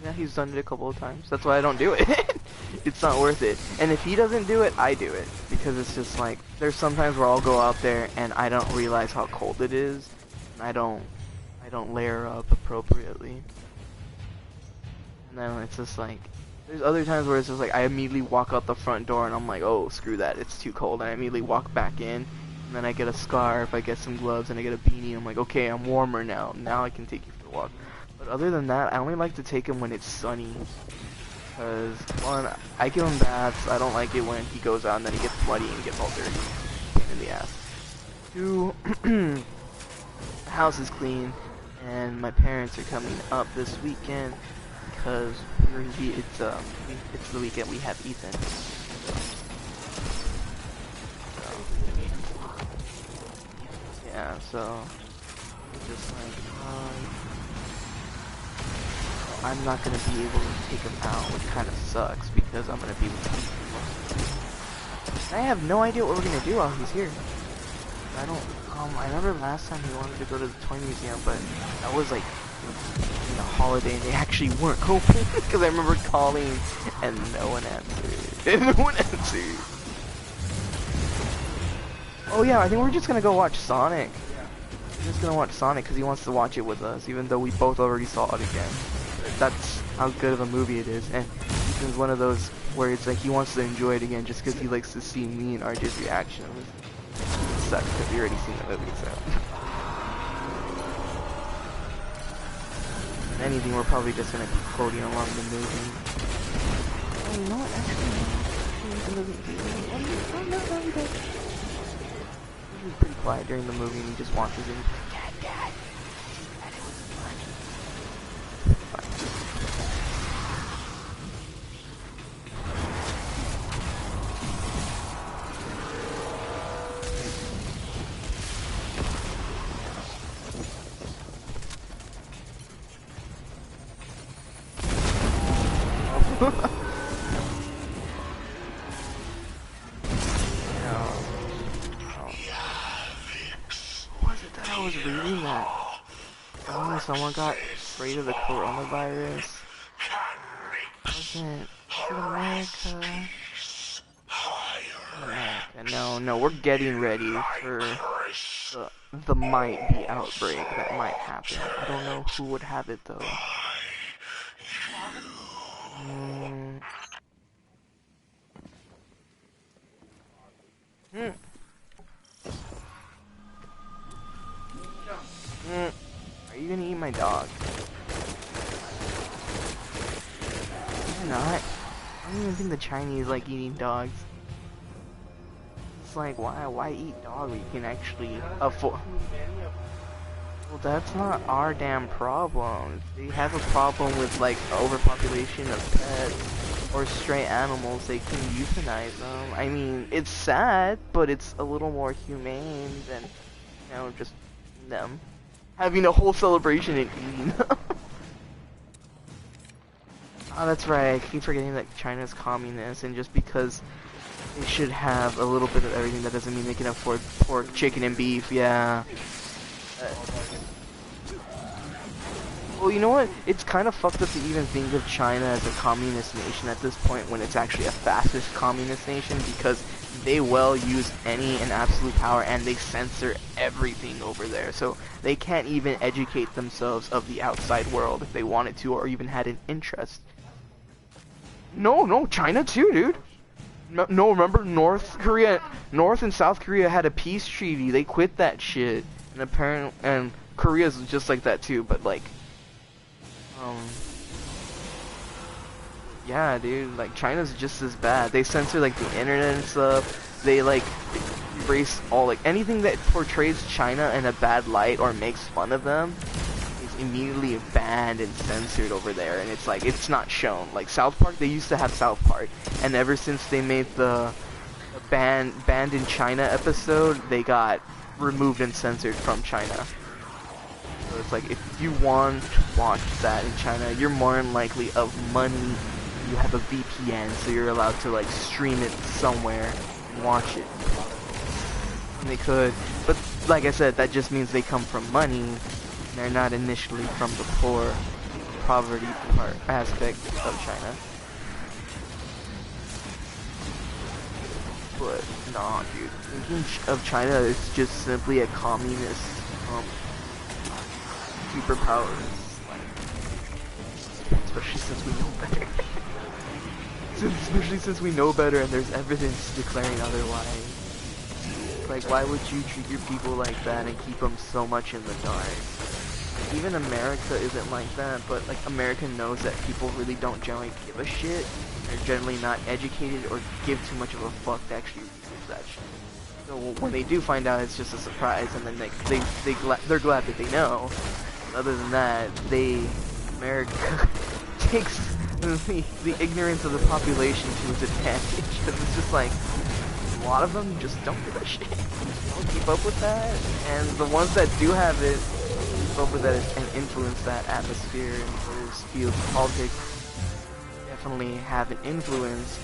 Yeah, he's done it a couple of times. That's why I don't do it. It's not worth it. And if he doesn't do it, I do it. Because it's just like, there's sometimes where I'll go out there and I don't realize how cold it is. And I don't layer up appropriately. And then it's just like, there's other times where it's just like, I immediately walk out the front door and I'm like, oh, screw that, it's too cold. And I immediately walk back in. And then I get a scarf, I get some gloves, and I get a beanie. I'm like, okay, I'm warmer now. Now I can take you for a walk. But other than that, I only like to take him when it's sunny. Because, one, I give him baths. I don't like it when he goes out and then he gets muddy and gets all dirty. Pain in the ass. Two, the house is clean. And my parents are coming up this weekend. Because it's the weekend we have Ethan. Yeah, so it's just like, I'm not gonna be able to take him out, which kind of sucks because I'm gonna be with people. I have no idea what we're gonna do while he's here. I don't. I remember last time he wanted to go to the toy museum, but that was like in a holiday, and they actually weren't open because I remember calling and no one answered. No one answered. Oh yeah, I think we're just gonna go watch Sonic. We're just gonna watch Sonic because he wants to watch it with us, even though we both already saw it again. That's how good of a movie it is, and Ethan's one of those where it's like he wants to enjoy it again just because he likes to see me and RJ's reaction. It sucks because we already seen the movie, so. If anything, we're probably just gonna keep quoting along the movie. Oh, you know what? Actually, Ethan doesn't do anything. No, he does. He's pretty quiet during the movie and he just watches it. Dad. And it was fun. Someone got afraid of the coronavirus. Wasn't America? No, we're getting ready for the might be outbreak that might happen. I don't know who would have it though. Are you gonna eat my dog? You're not. I don't even think the Chinese like eating dogs. It's like, why eat dog when you can actually afford? Well, that's not our damn problem. If they have a problem with like overpopulation of pets or stray animals, they can euthanize them. I mean, it's sad, but it's a little more humane than, you know, just them having a whole celebration and eating them. Oh, that's right. I keep forgetting that China's communist, and just because they should have a little bit of everything. That doesn't mean they can afford pork, chicken, and beef. Yeah. Well, you know what? It's kind of fucked up to even think of China as a communist nation at this point when it's actually a fascist communist nation, because they well use any and absolute power and they censor everything over there. So they can't even educate themselves of the outside world if they wanted to or even had an interest. No, China too, dude. No, remember North and South Korea had a peace treaty. They quit that shit. And Korea's just like that too, but like yeah, dude, like China's just as bad. They censor like the internet and stuff. They like erase all like anything that portrays China in a bad light or makes fun of them is immediately banned and censored over there, and it's like it's not shown. Like South Park, they used to have South Park, and ever since they made the banned in China episode, they got removed and censored from China. So it's like, if you want to watch that in China, you're more than likely of money. You have a VPN, so you're allowed to like stream it somewhere and watch it. And they could, but like I said, that just means they come from money. They're not initially from the poverty part aspect of China. But nah, dude, thinking of China is just simply a communist superpower, like, especially since we know better. Especially since we know better and there's evidence declaring otherwise. Like, why would you treat your people like that and keep them so much in the dark? Like, even America isn't like that, but like America knows that people really don't generally give a shit. They're generally not educated or give too much of a fuck to actually research that shit. So when they do find out, it's just a surprise, and then they're glad that they know. Other than that, America takes the ignorance of the population to its advantage, because it's just like, a lot of them just don't give a shit, don't keep up with that, and the ones that do have it, keep up with that and influence that atmosphere and those fields of politics, definitely have an influence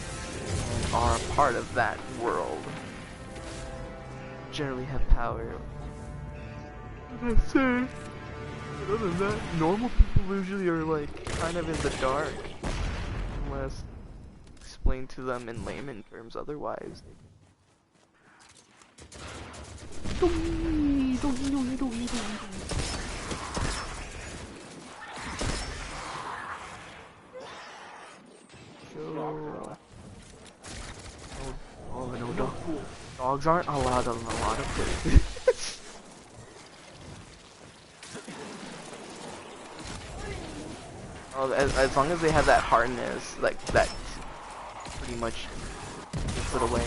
and are a part of that world. Generally have power. What I say? Other than that, normal people usually are like kind of in the dark, unless explained to them in layman terms. Otherwise, no, dogs aren't allowed on a lot of places. Oh, as long as they have that hardness, like that, pretty much gets it away.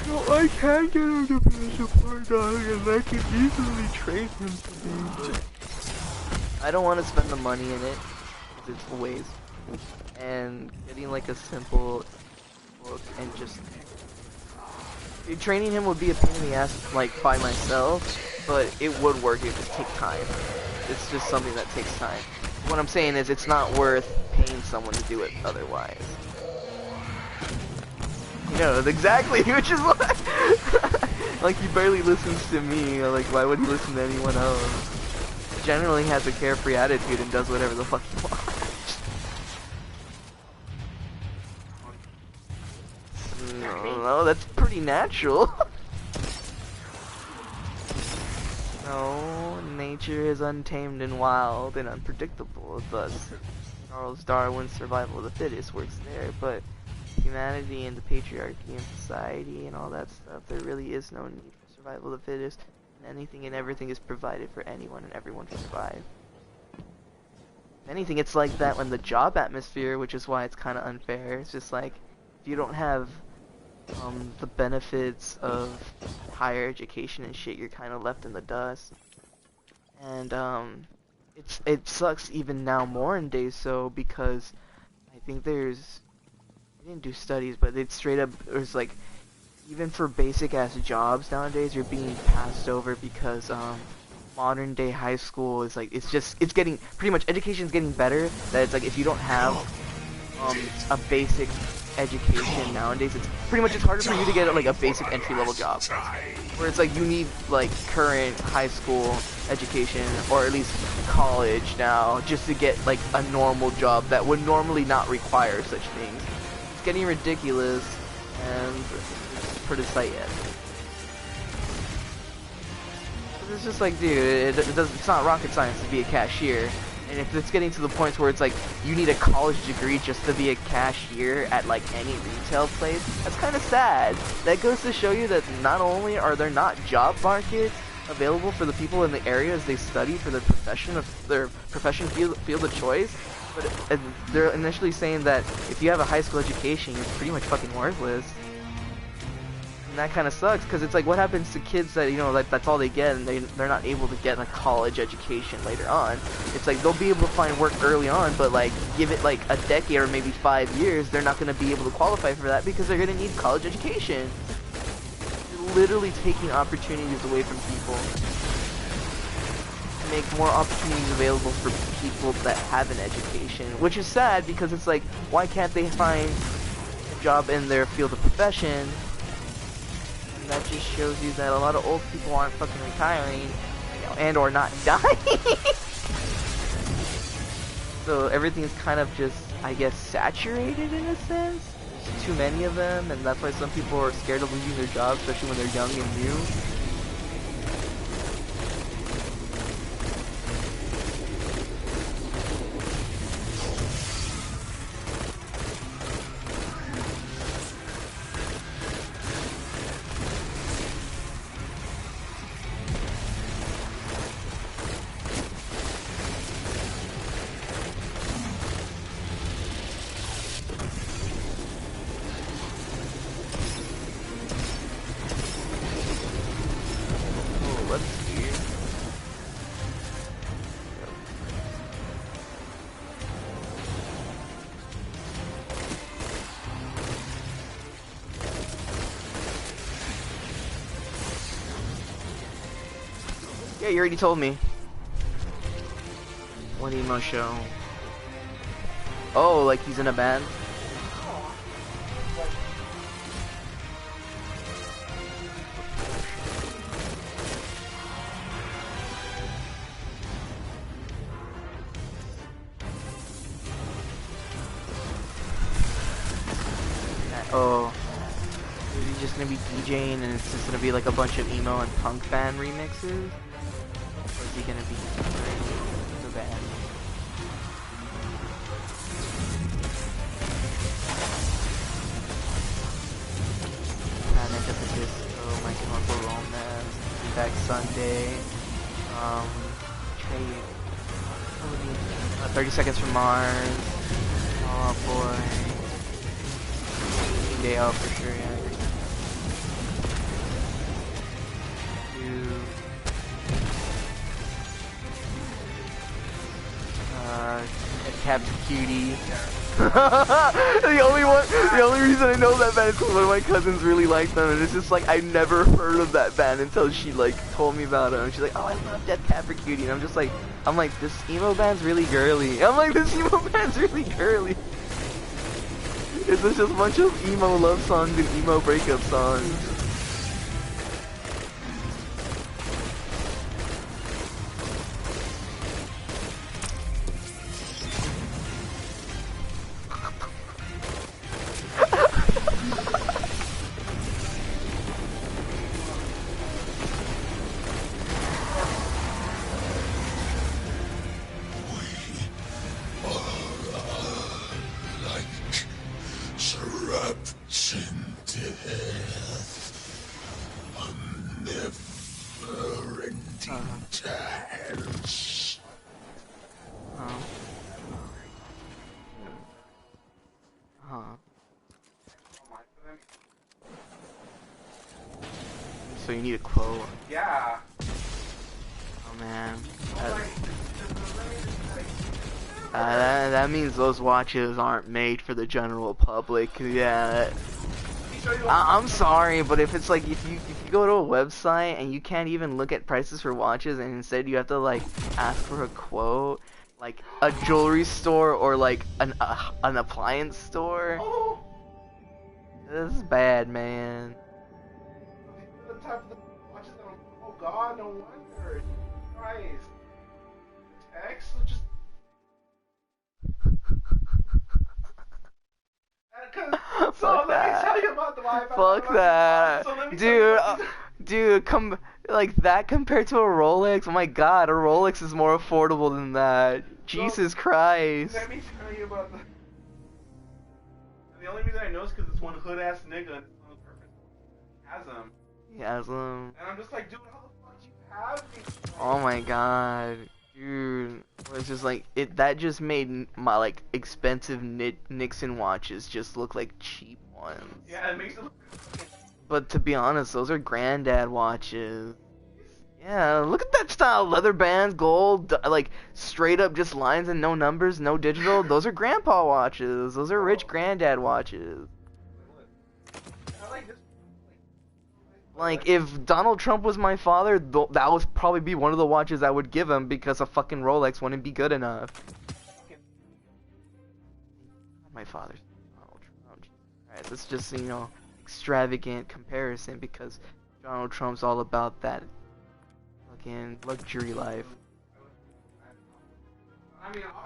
No, I can get him to be a support dog, and I can easily train him to be. But I don't want to spend the money in it, because it's a waste. And getting like a simple book and just training him would be a pain in the ass, like by myself, but it would work. It would just take time. It's just something that takes time. What I'm saying is, it's not worth paying someone to do it otherwise. You know, exactly, which is why. Like, he barely listens to me. Like, why would he listen to anyone else? Generally has a carefree attitude and does whatever the fuck he wants. No, that's pretty natural. No, nature is untamed and wild and unpredictable, thus Charles Darwin's survival of the fittest works there, but humanity and the patriarchy and society and all that stuff, there really is no need for survival of the fittest, and anything and everything is provided for anyone and everyone to survive. If anything, it's like that when the job atmosphere, which is why it's kind of unfair. It's just like, if you don't have the benefits of higher education and shit, you're kind of left in the dust. And it sucks even now more in days so, because I think I didn't do studies, but it's straight up, there's like, even for basic ass jobs nowadays, you're being passed over because modern day high school is like, it's getting, pretty much education's getting better, that it's like, if you don't have a basic education nowadays, it's pretty much it's harder for you to get like a basic entry-level job. Where it's like you need like current high school education or at least college now just to get like a normal job that would normally not require such things. It's getting ridiculous and it's pretty sad. It's just like, dude, it's not rocket science to be a cashier. And if it's getting to the point where it's like you need a college degree just to be a cashier at like any retail place, that's kind of sad. That goes to show you that not only are there not job markets available for the people in the areas they study for their profession field of choice, but they're initially saying that if you have a high school education, you're pretty much fucking worthless. And that kind of sucks, because it's like, what happens to kids that, you know, like that's all they get, and they're not able to get a college education later on? It's like, they'll be able to find work early on, but like, give it like a decade or maybe 5 years, they're not going to be able to qualify for that because they're going to need college education. You're literally taking opportunities away from people. Make more opportunities available for people that have an education, which is sad, because it's like, why can't they find a job in their field of profession? That just shows you that a lot of old people aren't fucking retiring, you know, and or not dying. So everything is kind of just, I guess, saturated in a sense. There's too many of them, and that's why some people are scared of losing their jobs, especially when they're young and new. Yeah, you already told me. What emo show? Oh, like he's in a band? Oh. Is he just gonna be DJing and it's just gonna be like a bunch of emo and punk band remixes? Or is he gonna be the band? Panic at the Disco, My Chemical Romance, Back Sunday, Trade, 30 Seconds from Mars, oh boy. Day out for sure, yeah. Captain Cutie. The only reason I know that band is because one of my cousins really liked them, and it's just like I never heard of that band until she like told me about it. And she's like, "Oh, I love Death Cab for Cutie," and I'm like, this emo band's really girly. I'm like, this emo band's really girly. It's just a bunch of emo love songs and emo breakup songs. So you need a quote. Yeah. Oh man. That means those watches aren't made for the general public. Yeah. I'm sorry, but if it's like if you go to a website and you can't even look at prices for watches, and instead you have to like ask for a quote, like a jewelry store or like an appliance store. This is bad, man. The type of watches that oh God, no wonder. Christ. X just. Fuck let that. me tell you about the Wi-Fi. Fuck that. So let me Dude, dude, come like that compared to a Rolex? Oh my God, a Rolex is more affordable than that. Jesus Christ. Let me tell you about the only reason I know is because it's one hood ass nigga on purpose has them. He has them. And I'm just like, dude, how the fuck do you have these? Oh my God, dude. It's just like that just made my like expensive Nixon watches just look like cheap ones. Yeah, it makes it look. But to be honest, those are granddad watches. Yeah, look at that style. Leather bands, gold, like straight up just lines and no numbers, no digital. Those are grandpa watches. Those are rich granddad watches. Like, if Donald Trump was my father, that would probably be one of the watches I would give him because a fucking Rolex wouldn't be good enough. My father's Donald Trump. Alright, that's just, you know, extravagant comparison because Donald Trump's all about that fucking luxury life.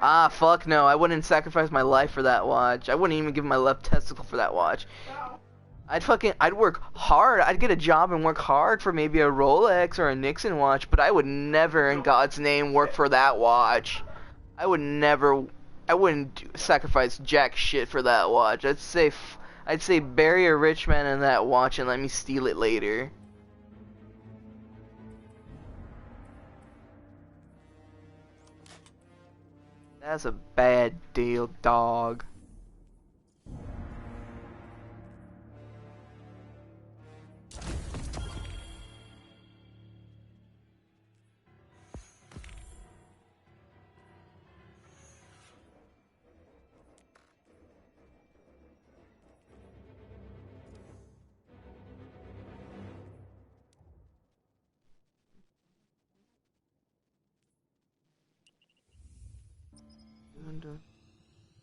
Ah, fuck no, I wouldn't sacrifice my life for that watch. I wouldn't even give my left testicle for that watch. I'd work hard. I'd get a job and work hard for maybe a Rolex or a Nixon watch, but I would never, in God's name, work for that watch. I wouldn't sacrifice jack shit for that watch. I'd say bury a rich man in that watch and let me steal it later. That's a bad deal, dog.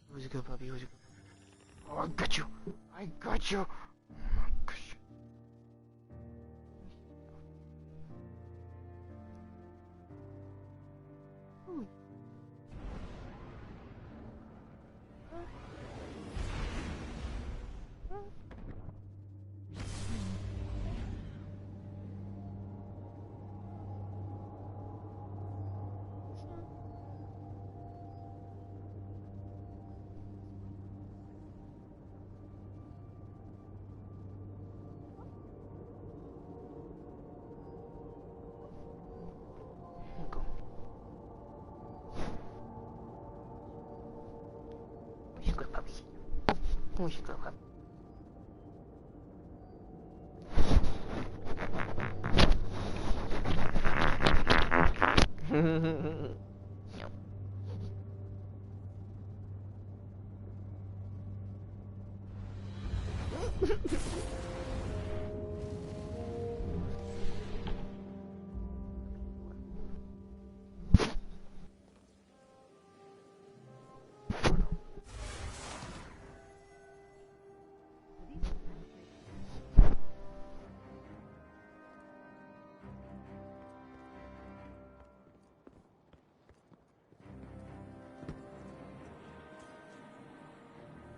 Where's it go, puppy? Where's it go? Oh, I got you! I got you! Oh my gosh. Ooh. We should go up.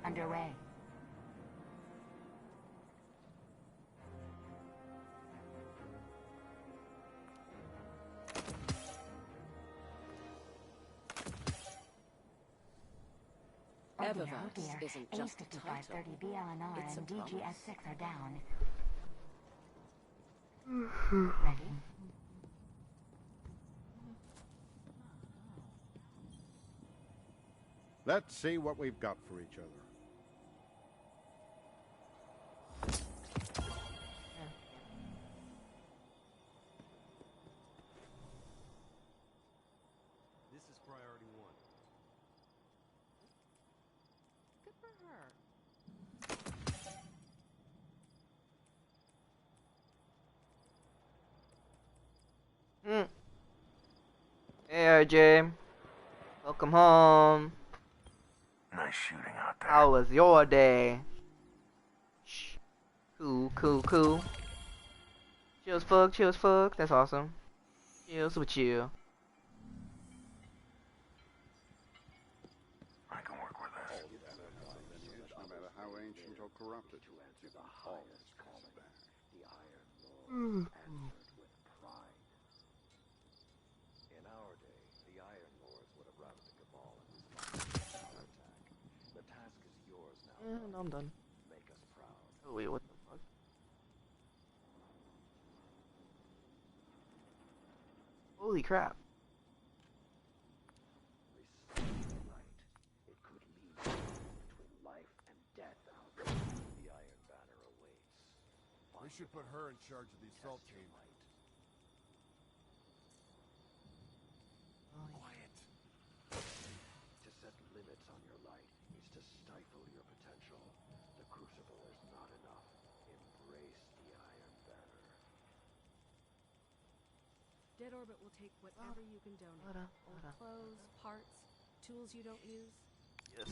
Underway. Evavox isn't just a title. It's a promise. DGS6 are down. Ready? Let's see what we've got for each other. This is priority 1. Good for her. Hey RJ, welcome home. Nice shooting out there. How was your day? Shh. Cool, cool, cool. Chill as fuck, chill as fuck. That's awesome. Chill, super chill. I can work with that. No matter how ancient or corrupted, you can always call it back. The Iron Lord answered with pride. In our day, the Iron Lords would have routed the Cabal and responded to our attack. The task is yours now. Yeah, no, I'm done. Make us proud. Oh wait, what the fuck? Holy crap. Restore the light. It could lead you between life and death out there. The Iron Banner awaits. We should put her in charge of the assault team. Quiet. To set limits on your light is to stifle your potential. The Crucible is not enough. Embrace the Iron Banner. Dead Orbit will take whatever you can donate. Old clothes, parts, tools you don't use. Yes.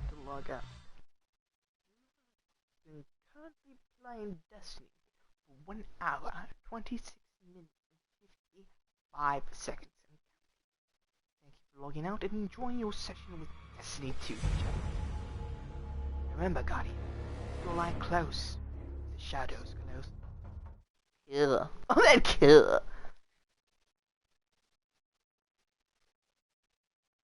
To log out. Been currently playing Destiny for 1 hour, 26 minutes and 55 seconds. Thank you for logging out and enjoying your session with Destiny 2. Remember, Guardian, your light close. The shadows close. Kill. Oh, that kill.